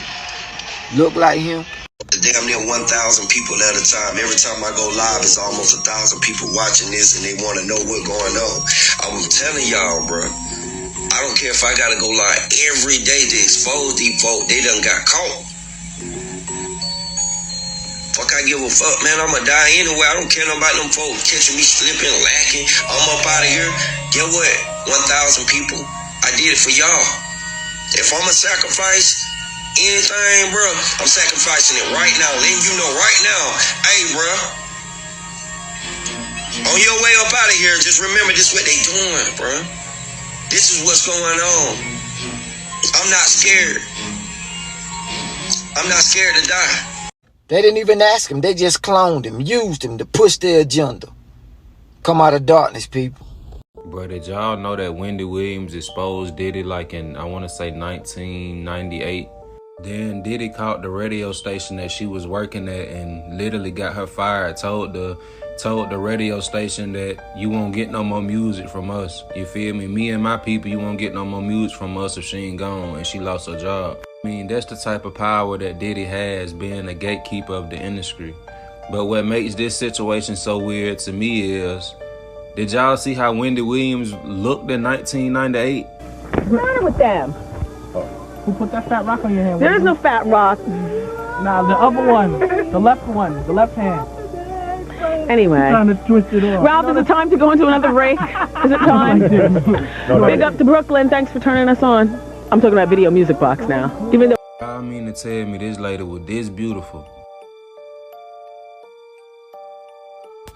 look like him? Damn near 1,000 people at a time. Every time I go live, it's almost 1,000 people watching this and they want to know what's going on. I'm telling y'all, bro. I don't care if I gotta go live every day to expose these folk. They done got caught. Fuck, I give a fuck, man. I'ma die anyway. I don't care about them folks catching me slipping, lacking. I'm up out of here. Get what? 1,000 people. I did it for y'all. If I'ma sacrifice anything, bro, I'm sacrificing it right now. Letting you know right now. Hey, bro. On your way up out of here, just remember this what they doing, bro. This is what's going on. I'm not scared. I'm not scared to die. They didn't even ask him. They just cloned him, used him to push their agenda. Come out of darkness, people. Bro, did y'all know that Wendy Williams exposed Diddy like in, I want to say 1998? Then Diddy called the radio station that she was working at and literally got her fired, told the radio station that you won't get no more music from us. You feel me? Me and my people, you won't get no more music from us if she ain't gone, and she lost her job. I mean, that's the type of power that Diddy has, being a gatekeeper of the industry. But what makes this situation so weird to me is, did y'all see how Wendy Williams looked in 1998? What's the matter with them? Who put that fat rock on your hand? There is no fat rock. Nah, the other one. The left one. The left hand. Anyway. I'm trying to twist it off. Ralph, is it time to go into another break? Is it time? Big up to Brooklyn. Thanks for turning us on. I'm talking about Video Music Box now. Even though I mean to tell me this lady was this beautiful.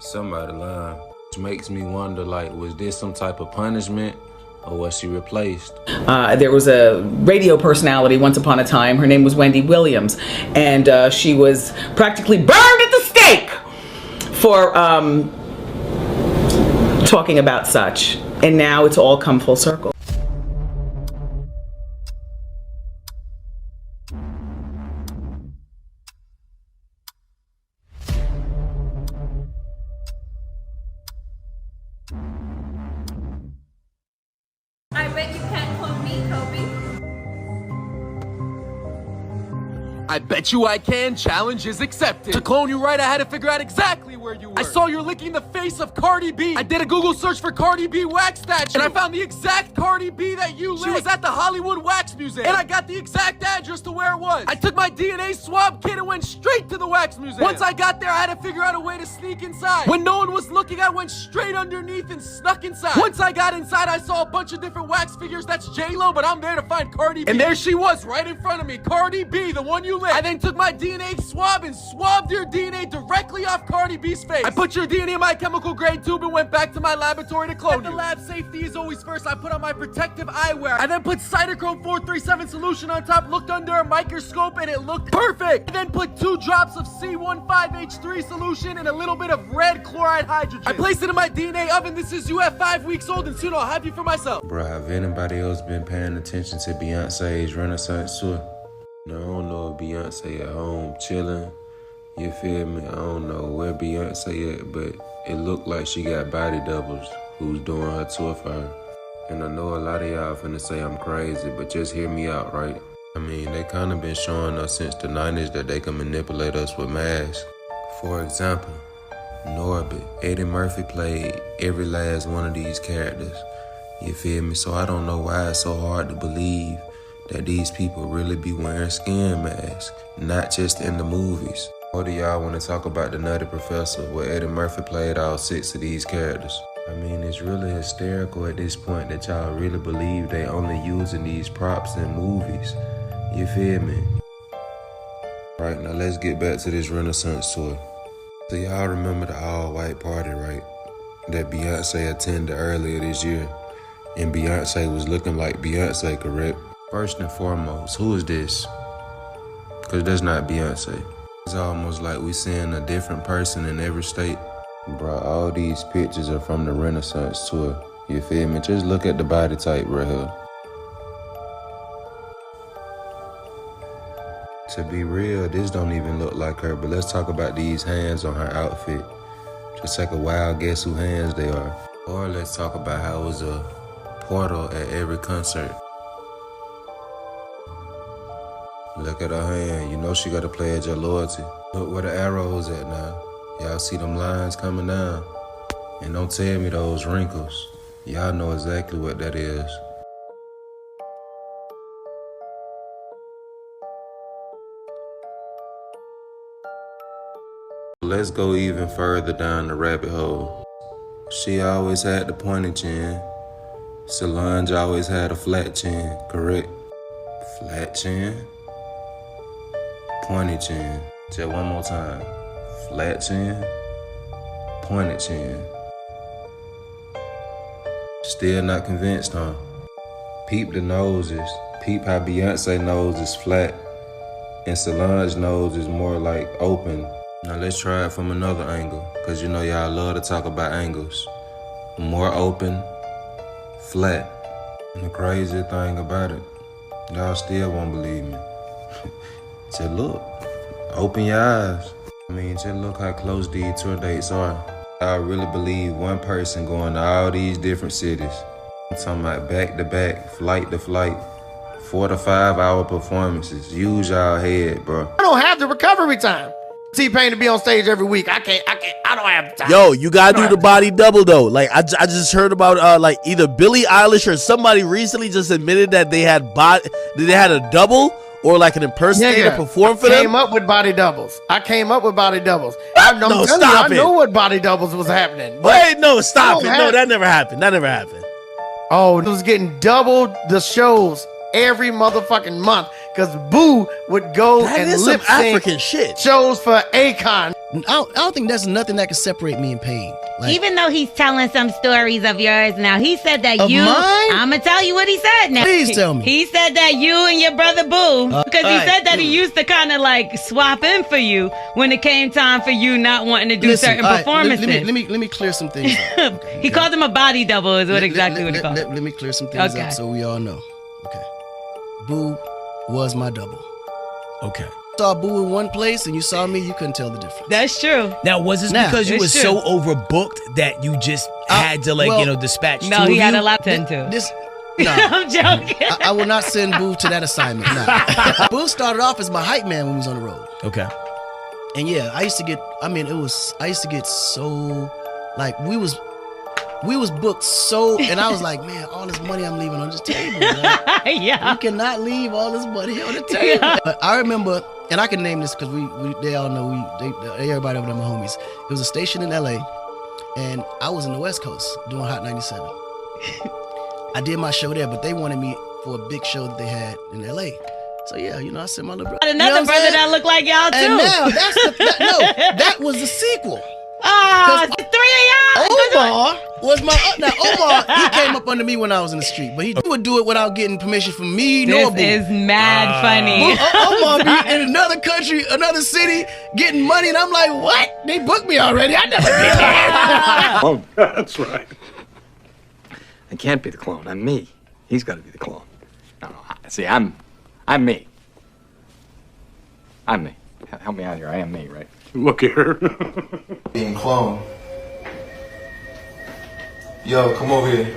Somebody lying. Which makes me wonder, like, was this some type of punishment or was she replaced? There was a radio personality once upon a time. Her name was Wendy Williams. And she was practically burned at the stake for talking about such. And now it's all come full circle. I bet you I can. Challenge is accepted. To clone you right, I had to figure out exactly where you were. I saw you're licking the face of Cardi B. I did a Google search for Cardi B wax statue, and I found the exact Cardi B that you licked. She was at the Hollywood Wax Museum, and I got the exact address to where it was. I took my DNA swab kit and went straight to the Wax Museum. Once I got there, I had to figure out a way to sneak inside. When no one was looking, I went straight underneath and snuck inside. Once I got inside, I saw a bunch of different wax figures. That's J-Lo, but I'm there to find Cardi B. And there she was, right in front of me. Cardi B, the one you licked. I then took my DNA swab and swabbed your DNA directly off Cardi B's face. I put your DNA in my chemical grade tube and went back to my laboratory to clone you. The lab safety is always first. I put on my protective eyewear. I then put cytochrome 437 solution on top, looked under a microscope, and it looked perfect. I then put 2 drops of C15H3 solution and a little bit of red chloride hydrogen. I placed it in my DNA oven. This is you at 5 weeks old, and soon I'll have you for myself. Bruh, have anybody else been paying attention to Beyonce's Renaissance tour? Now, I don't know if Beyonce at home chilling. You feel me? I don't know where Beyonce at, but it looked like she got body doubles who's doing her tour for her. And I know a lot of y'all finna say I'm crazy, but just hear me out, right? I mean, they kind of been showing us since the 90s that they can manipulate us with masks. For example, Norbit, Eddie Murphy played every last one of these characters. You feel me? So I don't know why it's so hard to believe that these people really be wearing skin masks, not just in the movies. Or do y'all want to talk about the Nutty Professor, where Eddie Murphy played all 6 of these characters? I mean, it's really hysterical at this point that y'all really believe they only using these props in movies. You feel me? Right, now let's get back to this Renaissance tour. So y'all remember the all-white party, right? That Beyonce attended earlier this year. And Beyonce was looking like Beyonce, correct? First and foremost, who is this? Because that's not Beyonce. It's almost like we seeing a different person in every state. Bro, all these pictures are from the Renaissance tour. You feel me? Just look at the body type right here. To be real, this don't even look like her, but let's talk about these hands on her outfit. Just take a wild guess who hands they are. Or let's talk about how it was a portal at every concert. Look at her hand, you know she gotta pledge her loyalty. Look where the arrow's at now. Y'all see them lines coming down? And don't tell me those wrinkles. Y'all know exactly what that is. Let's go even further down the rabbit hole. She always had the pointy chin. Solange always had a flat chin, correct? Flat chin? Pointy chin. Just one more time. Flat chin, pointed chin. Still not convinced, huh? Peep the noses. Peep how Beyonce nose is flat and Solange's nose is more like open. Now let's try it from another angle, cause you know y'all love to talk about angles. More open, flat. And the crazy thing about it, y'all still won't believe me. Just look, open your eyes. I mean, just look how close these tour dates are. I really believe one person going to all these different cities. I'm talking about back to back, flight to flight, 4 to 5 hour performances. Use y'all head, bro. I don't have the recovery time. T-Pain to be on stage every week. I don't have the time. Yo, you gotta do the body double though. Like I just heard about like either Billie Eilish or somebody recently just admitted that they had a double or like an impersonator perform for them. I came up with body doubles. I know what body doubles was happening. Wait, no, stop it. No, that never happened. That never happened. Oh, it was getting double the shows every motherfucking month because Boo would go and lip sync African shit shows for Akon. I don't think there's nothing that can separate me and Pain. Like, even though he's telling some stories of yours now, he said that of mine? I'm gonna tell you what he said now. Please tell me. He said that you and your brother Boo, because he said that he used to kind of like swap in for you when it came time for you not wanting to do certain performances. Let me clear some things up. Okay, he called him a body double is what he called. Let me clear some things up so we all know. Okay. Boo was my double. Okay. Saw Boo in one place and you saw me, you couldn't tell the difference. That's true. Now, was this because you were so overbooked that you just had to dispatch? No, he had a lot to tend to. I'm joking. I will not send Boo to that assignment. Nah. Boo started off as my hype man when we was on the road. Okay. And yeah, I used to get so, like, we was booked so, and I was like, man, all this money I'm leaving on this table. Like, yeah. You cannot leave all this money on the table. Yeah. But I remember, and I can name this because they all know, everybody over there, my homies. It was a station in LA, and I was in the West Coast doing Hot 97. I did my show there, but they wanted me for a big show that they had in LA. So yeah, I sent my little brother. Another brother that looked like y'all too. And now that was the sequel. Oh, the three of y'all. Omar was now Omar, he came up under me when I was in the street, but he would do it without getting permission from me nor Boo. This is mad funny. Omar be in another country, another city, getting money, and I'm like, what? They booked me already. I never been there. Oh, that's right. I can't be the clone. I'm me. He's got to be the clone. No, see, I'm me. I'm me. Help me out here. I am me, right? Look here. Being clone. Yo, come over here.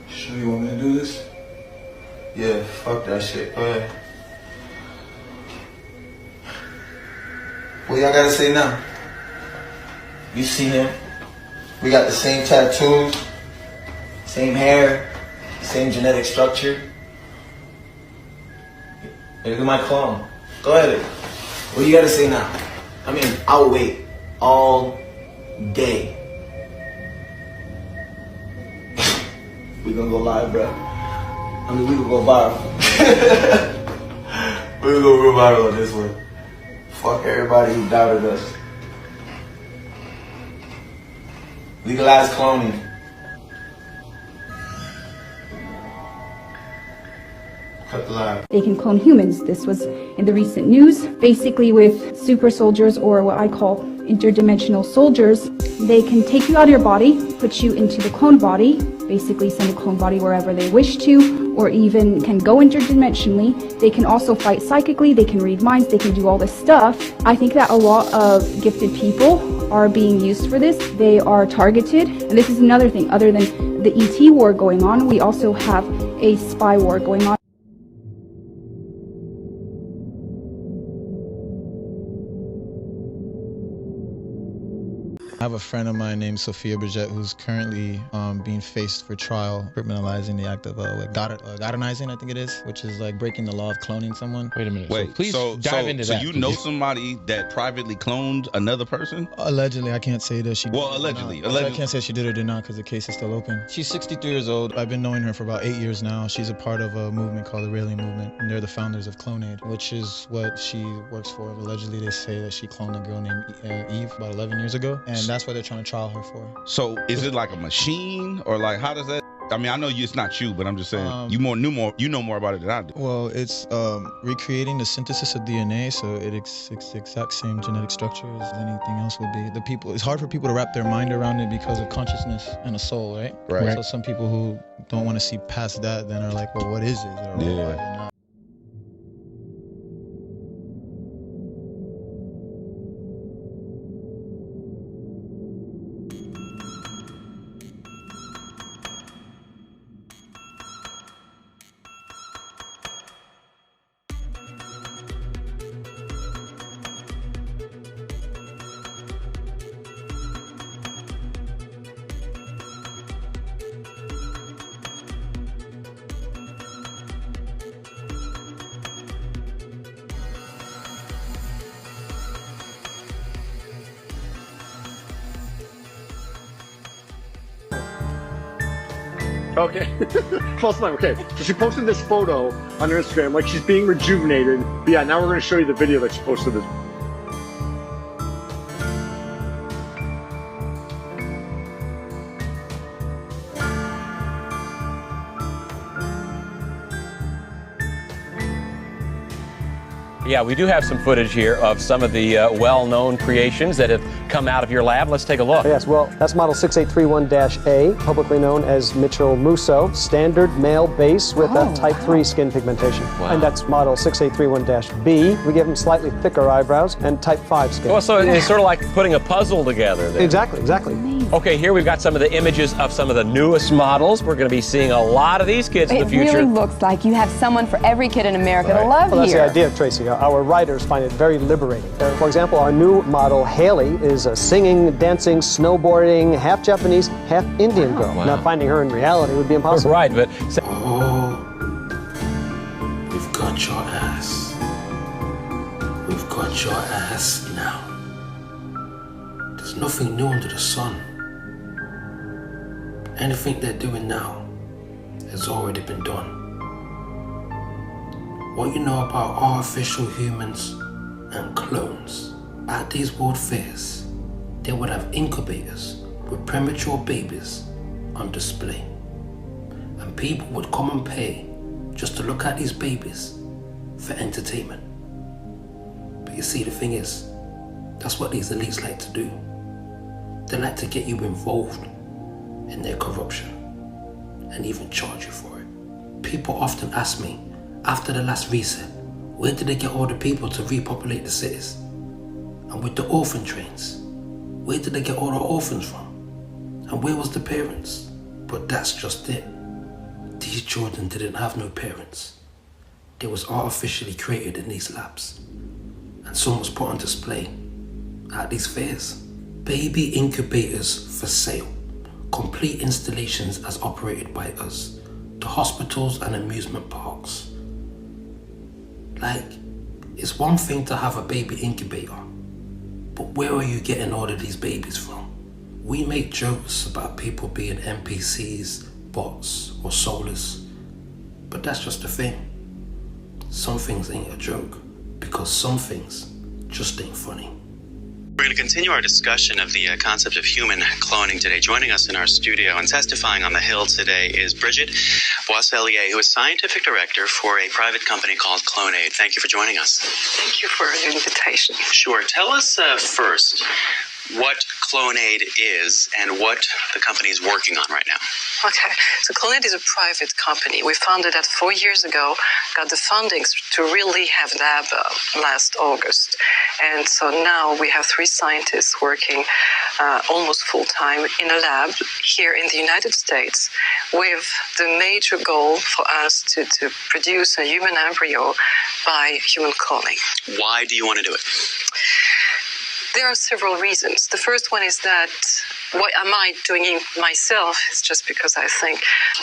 Sure you want me to do this? Yeah, fuck that shit. Go ahead. What y'all gotta say now? You see him? We got the same tattoos, same hair, same genetic structure. Hey, look at my clone. Go ahead. What do you gotta say now? I mean, I'll wait all day. We gonna go live, bro. I mean, we gonna go viral. We gonna go real viral on this one. Fuck everybody who doubted us. Legalize cloning. Cut the line. They can clone humans. This was in the recent news. Basically with super soldiers, or what I call interdimensional soldiers, they can take you out of your body, put you into the clone body, basically send a clone body wherever they wish to, or even can go interdimensionally. They can also fight psychically, they can read minds, they can do all this stuff. I think that a lot of gifted people are being used for this. They are targeted. And this is another thing, other than the ET war going on, we also have a spy war going on. I have a friend of mine named Sophia Bridget who's currently being faced for trial, criminalizing the act of godonizing, I think it is, which is like breaking the law of cloning someone. Wait a minute. Wait, so please dive into that. So you know somebody that privately cloned another person? Allegedly, I can't say that she did. Well, allegedly. I can't say she did or did not because the case is still open. She's 63 years old. I've been knowing her for about 8 years now. She's a part of a movement called the Alien Movement, and they're the founders of Clonaid, which is what she works for. Allegedly, they say that she cloned a girl named Eve about 11 years ago, and that's what they're trying to trial her for. So is it like a machine, or like how does that? I mean, I know it's not you, but I'm just saying you know more about it than I do. Well, it's recreating the synthesis of DNA, so it's the exact same genetic structure as anything else would be. It's hard for people to wrap their mind around it because of consciousness and a soul, right? Right. So some people who don't want to see past that then are like, well, what is it? Or, Yeah. Okay, close enough. Okay, so she posted this photo on her Instagram, like she's being rejuvenated. But yeah, now we're going to show you the video that she posted. This. Yeah, we do have some footage here of some of the well-known creations that have come out of your lab. Let's take a look. Yes, well, that's model 6831-A, publicly known as Mitchell Musso, standard male base with a type 3 skin pigmentation. Wow. And that's model 6831-B. We give him slightly thicker eyebrows and type 5 skin. Well, so it's sort of like putting a puzzle together then. Exactly, exactly. Okay, here we've got some of the images of some of the newest models. We're going to be seeing a lot of these kids in the future. It really looks like you have someone for every kid in America to love Well, that's here. the idea, Tracy. Our writers find it very liberating. For example, our new model, Haley, is a singing, dancing, snowboarding, half Japanese, half Indian girl. Wow. Now, finding her in reality would be impossible. Right, but... Oh, we've got your ass. We've got your ass now. There's nothing new under the sun. Anything they're doing now has already been done. What you know about artificial humans and clones? At these world fairs, they would have incubators with premature babies on display. And people would come and pay just to look at these babies for entertainment. But you see, the thing is, that's what these elites like to do. They like to get you involved in their corruption and even charge you for it. People often ask me, after the last reset, where did they get all the people to repopulate the cities? And with the orphan trains, where did they get all the orphans from? And where was the parents? But that's just it. These children didn't have no parents. They was artificially created in these labs. And some was put on display at these fairs. Baby incubators for sale. Complete installations as operated by us. The hospitals and amusement parks. Like, it's one thing to have a baby incubator, but where are you getting all of these babies from? We make jokes about people being NPCs, bots, or soulless, but that's just the thing. Some things ain't a joke, because some things just ain't funny. We're going to continue our discussion of the concept of human cloning today. Joining us in our studio and testifying on the Hill today is Bridget Boisselier, who is scientific director for a private company called Clonaid. Thank you for joining us. Thank you for the invitation. Sure. Tell us first what Clonaid is and what the company is working on right now. Okay, so Clonaid is a private company. We founded that 4 years ago, got the fundings to really have lab last August. And so now we have 3 scientists working almost full-time in a lab here in the United States with the major goal for us to produce a human embryo by human cloning. Why do you want to do it? There are several reasons. The first one is that why am I doing it myself? It's just because I think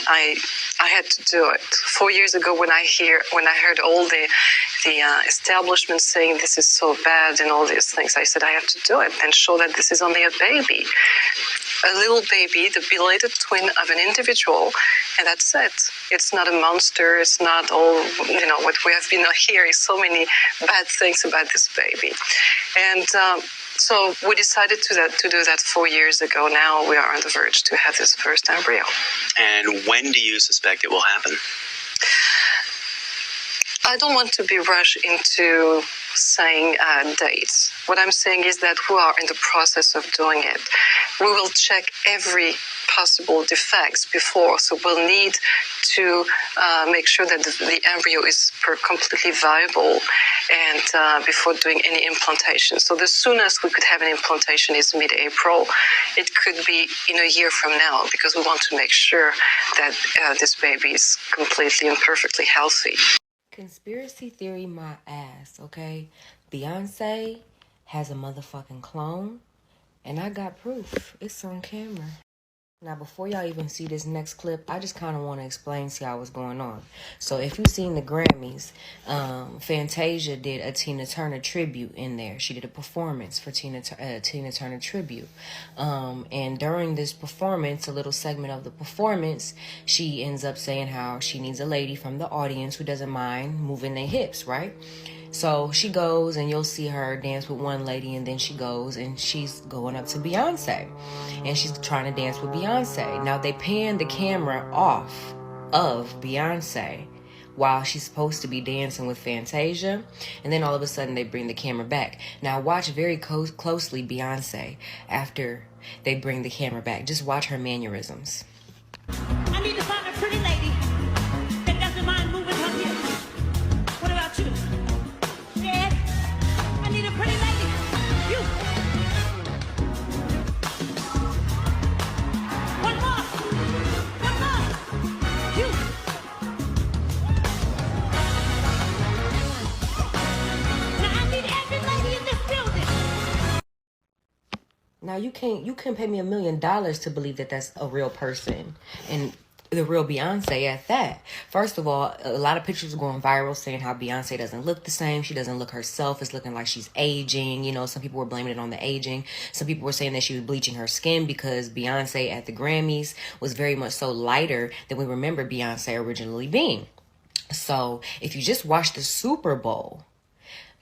I had to do it. 4 years ago, when I heard all the establishment saying this is so bad and all these things, I said I have to do it and show that this is only a baby. A little baby, the belated twin of an individual, and that's it. It's not a monster. It's not all, what we have been hearing so many bad things about this baby. And so we decided to do that 4 years ago. Now we are on the verge to have this first embryo. And when do you suspect it will happen? I don't want to be rushed into saying dates. What I'm saying is that we are in the process of doing it. We will check every possible defects before, so we'll need to make sure that the embryo is completely viable and before doing any implantation. So the soonest we could have an implantation is mid-April. It could be in a year from now because we want to make sure that this baby is completely and perfectly healthy. Conspiracy theory my ass, okay? Beyonce has a motherfucking clone, and I got proof. It's on camera. Now, before y'all even see this next clip, I just kind of want to explain to y'all what's going on. So, if you've seen the Grammys, Fantasia did a Tina Turner tribute in there. She did a performance for Tina Turner tribute. And during this performance, a little segment of the performance, she ends up saying how she needs a lady from the audience who doesn't mind moving their hips, right? So she goes and you'll see her dance with one lady, and then she goes and she's going up to Beyonce and she's trying to dance with Beyonce. Now they pan the camera off of Beyonce while she's supposed to be dancing with Fantasia, and then all of a sudden they bring the camera back. Now watch very closely Beyonce after they bring the camera back. Just watch her mannerisms. I need to find a pretty lady that doesn't mind moving her hips. What about you? Dad, I need a pretty lady. You. One more. One more. You. Now I need every lady in this building. Now you can pay me $1 million to believe that that's a real person, and the real Beyonce at that. First of all, a lot of pictures are going viral saying how Beyonce doesn't look the same. She doesn't look herself. It's looking like she's aging. You know, some people were blaming it on the aging. Some people were saying that she was bleaching her skin because Beyonce at the Grammys was very much so lighter than we remember Beyonce originally being. So if you just watch the Super Bowl,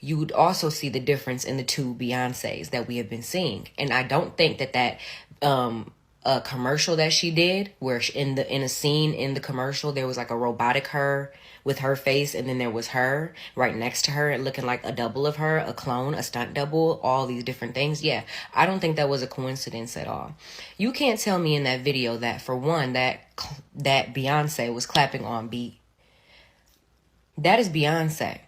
you would also see the difference in the two Beyoncés that we have been seeing. And I don't think that a commercial that she did, where in a scene in the commercial, there was like a robotic her with her face, and then there was her right next to her looking like a double of her, a clone, a stunt double, all these different things. Yeah, I don't think that was a coincidence at all. You can't tell me in that video that, for one, that Beyonce was clapping on beat. That is Beyonce.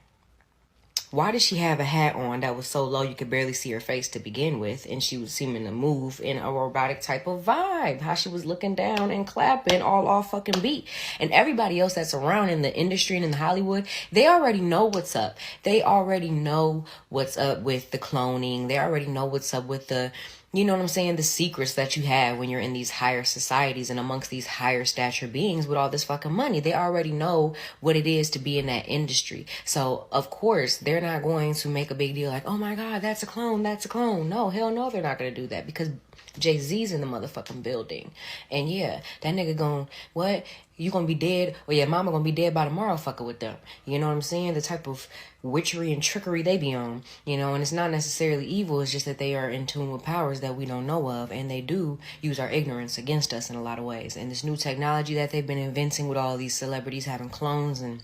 Why did she have a hat on that was so low you could barely see her face to begin with, and she was seeming to move in a robotic type of vibe? How she was looking down and clapping all off fucking beat. And everybody else that's around in the industry and in Hollywood, they already know what's up. They already know what's up with the cloning. They already know what's up with the, you know what I'm saying, the secrets that you have when you're in these higher societies and amongst these higher stature beings with all this fucking money. They already know what it is to be in that industry. So, of course, they're not going to make a big deal like, oh my God, that's a clone, that's a clone. No, hell no, they're not going to do that, because Jay-Z's in the motherfucking building. And yeah, that nigga going, what? You gonna be dead? Or your mama gonna be dead by tomorrow, fucking with them. You know what I'm saying? The type of witchery and trickery they be on, you know, and it's not necessarily evil. It's just that they are in tune with powers that we don't know of, and they do use our ignorance against us in a lot of ways. And this new technology that they've been inventing with all these celebrities having clones, and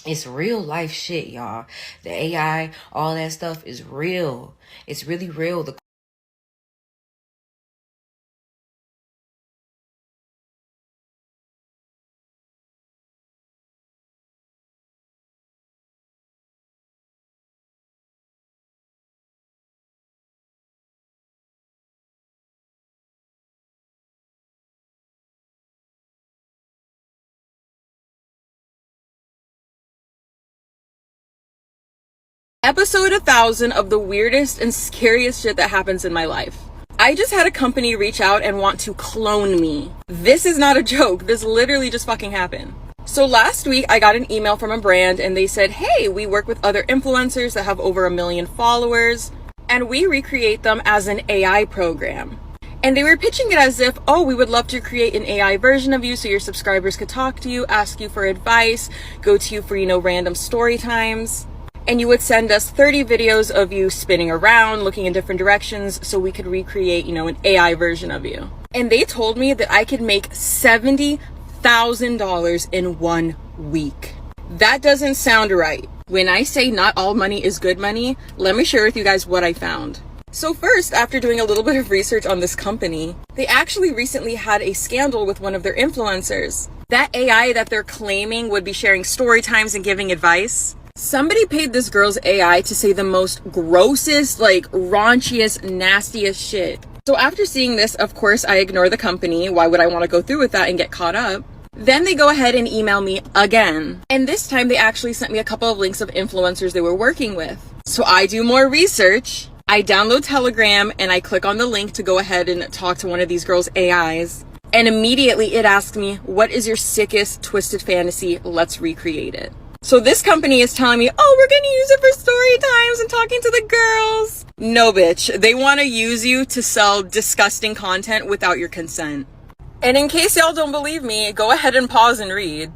it's real life shit, y'all. The AI, all that stuff is real. It's really real. The Episode 1000 of the weirdest and scariest shit that happens in my life. I just had a company reach out and want to clone me. This is not a joke. This literally just fucking happened. So last week I got an email from a brand and they said, hey, we work with other influencers that have over 1 million followers and we recreate them as an AI program. And they were pitching it as if, oh, we would love to create an AI version of you so your subscribers could talk to you, ask you for advice, go to you for, you know, random story times. And you would send us 30 videos of you spinning around, looking in different directions, so we could recreate, you know, an AI version of you. And they told me that I could make $70,000 in 1 week. That doesn't sound right. When I say not all money is good money, let me share with you guys what I found. So first, after doing a little bit of research on this company, they actually recently had a scandal with one of their influencers. That AI that they're claiming would be sharing story times and giving advice, somebody paid this girl's AI to say the most grossest, like raunchiest, nastiest shit. So after seeing this, of course, I ignore the company. Why would I want to go through with that and get caught up? Then they go ahead and email me again. And this time they actually sent me a couple of links of influencers they were working with. So I do more research. I download Telegram and I click on the link to go ahead and talk to one of these girls' AIs. And immediately it asks me, what is your sickest, twisted fantasy? Let's recreate it. So this company is telling me, oh, we're going to use it for story times and talking to the girls. No, bitch. They want to use you to sell disgusting content without your consent. And in case y'all don't believe me, go ahead and pause and read.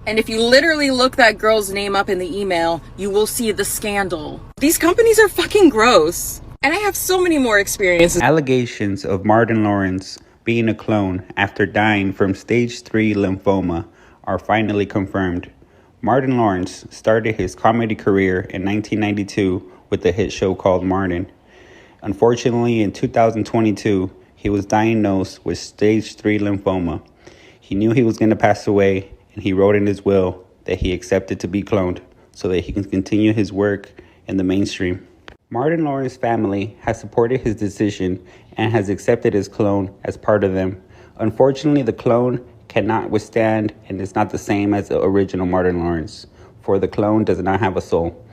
And if you literally look that girl's name up in the email, you will see the scandal. These companies are fucking gross. And I have so many more experiences. Allegations of Martin Lawrence being a clone after dying from stage 3 lymphoma are finally confirmed. Martin Lawrence started his comedy career in 1992 with a hit show called Martin. Unfortunately, in 2022, he was diagnosed with stage 3 lymphoma. He knew he was going to pass away, and he wrote in his will that he accepted to be cloned so that he can continue his work in the mainstream. Martin Lawrence's family has supported his decision and has accepted his clone as part of them. Unfortunately, the clone cannot withstand and is not the same as the original Martin Lawrence, for the clone does not have a soul.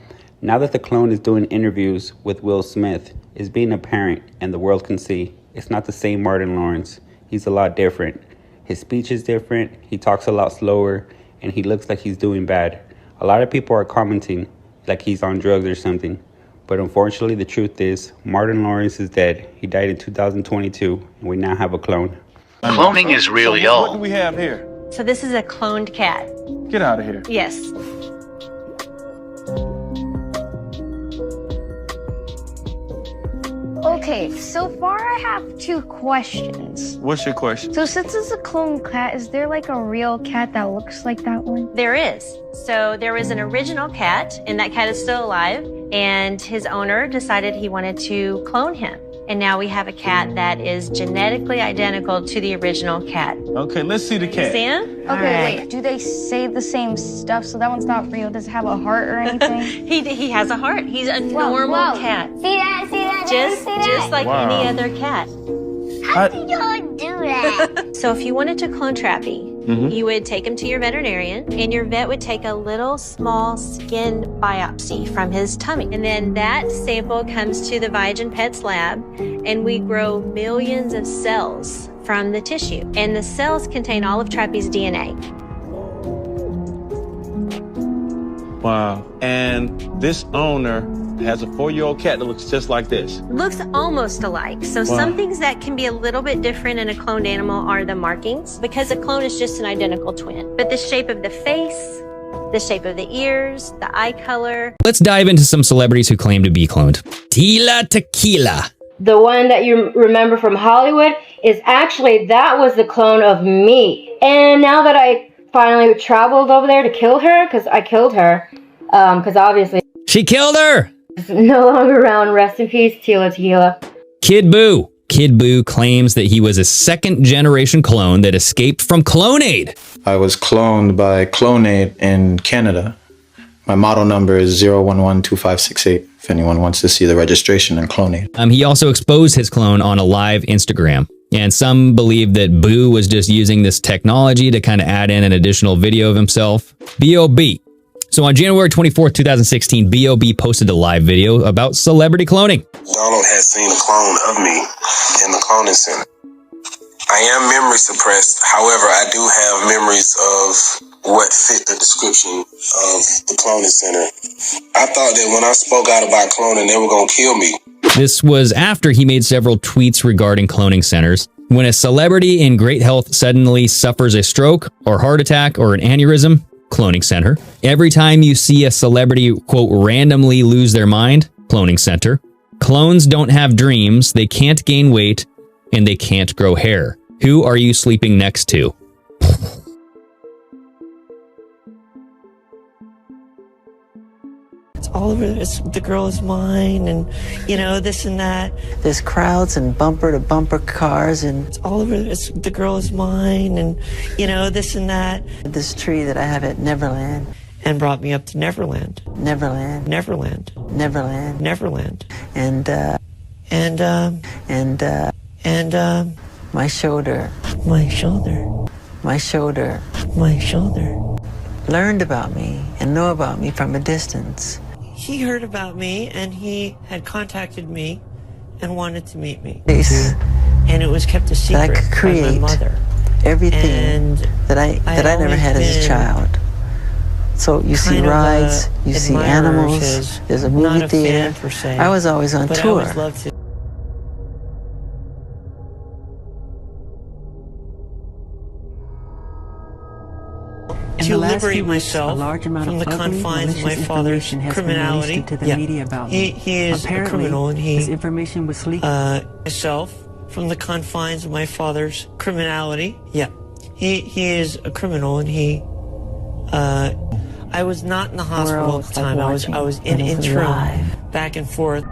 Now that the clone is doing interviews with Will Smith, it's being apparent and the world can see it's not the same Martin Lawrence. He's a lot different. His speech is different, he talks a lot slower, and he looks like he's doing bad. A lot of people are commenting like he's on drugs or something. But unfortunately, the truth is, Martin Lawrence is dead. He died in 2022, and we now have a clone. Cloning is real, y'all. What do we have here? So this is a cloned cat. Get out of here. Yes. Okay, so far I have 2 questions. What's your question? So since it's a clone cat, is there like a real cat that looks like that one? There is. So there was an original cat, and that cat is still alive, and his owner decided he wanted to clone him. And now we have a cat that is genetically identical to the original cat. Okay, let's see the cat. You see him? Okay, wait, do they say the same stuff? So that one's not real. Does it have a heart or anything? He has a heart. He's a normal cat. See that? See that? Just like any other cat. How do y'all do that? So if you wanted to clone Trappy, you would take him to your veterinarian, and your vet would take a little small skin biopsy from his tummy. And then that sample comes to the Viagen Pets lab, and we grow millions of cells from the tissue. And the cells contain all of Trappy's DNA. Wow. And this owner has a 4-year-old cat that looks just like this. Looks almost alike. So some things that can be a little bit different in a cloned animal are the markings, because a clone is just an identical twin. But the shape of the face, the shape of the ears, the eye color. Let's dive into some celebrities who claim to be cloned. Tila Tequila. The one that you remember from Hollywood is actually, that was the clone of me. And now that I finally traveled over there to kill her, because I killed her, because obviously she killed her. No longer around. Rest in peace, Tila Tequila. Kid Buu. Kid Buu claims that he was a second-generation clone that escaped from Clonaid. I was cloned by Clonaid in Canada. My model number is 0112568, if anyone wants to see the registration in Clonaid. He also exposed his clone on a live Instagram. And some believe that Buu was just using this technology to kind of add in an additional video of himself. B.O.B. So on January 24th, 2016, B.O.B. posted a live video about celebrity cloning. Donald has seen a clone of me in the cloning center. I am memory suppressed. However, I do have memories of what fit the description of the cloning center. I thought that when I spoke out about cloning, they were going to kill me. This was after he made several tweets regarding cloning centers. When a celebrity in great health suddenly suffers a stroke or heart attack or an aneurysm, cloning center. Every time you see a celebrity, quote, randomly lose their mind, cloning center. Clones don't have dreams, they can't gain weight, and they can't grow hair. Who are you sleeping next to? It's all over, the girl is mine, and, you know, this and that. There's crowds and bumper-to-bumper cars, and it's all over, the girl is mine, and, you know, this and that. This tree that I have at Neverland. And brought me up to Neverland. Neverland. Neverland. Neverland. Neverland. And my shoulder. My shoulder. My shoulder. My shoulder. Learned about me and know about me from a distance. He heard about me, and he had contacted me and wanted to meet me. And it was kept a secret that I could create by my mother. Everything that I never had as a child. So you see rides, you see animals, there's a movie theater. I was always on tour. To liberate myself from the confines of my father's criminality. He is a criminal, and he information was leaked. Myself from the confines of my father's criminality. Yeah, he is a criminal, and he. I I was not in the hospital at the time. I was in interim, back and forth.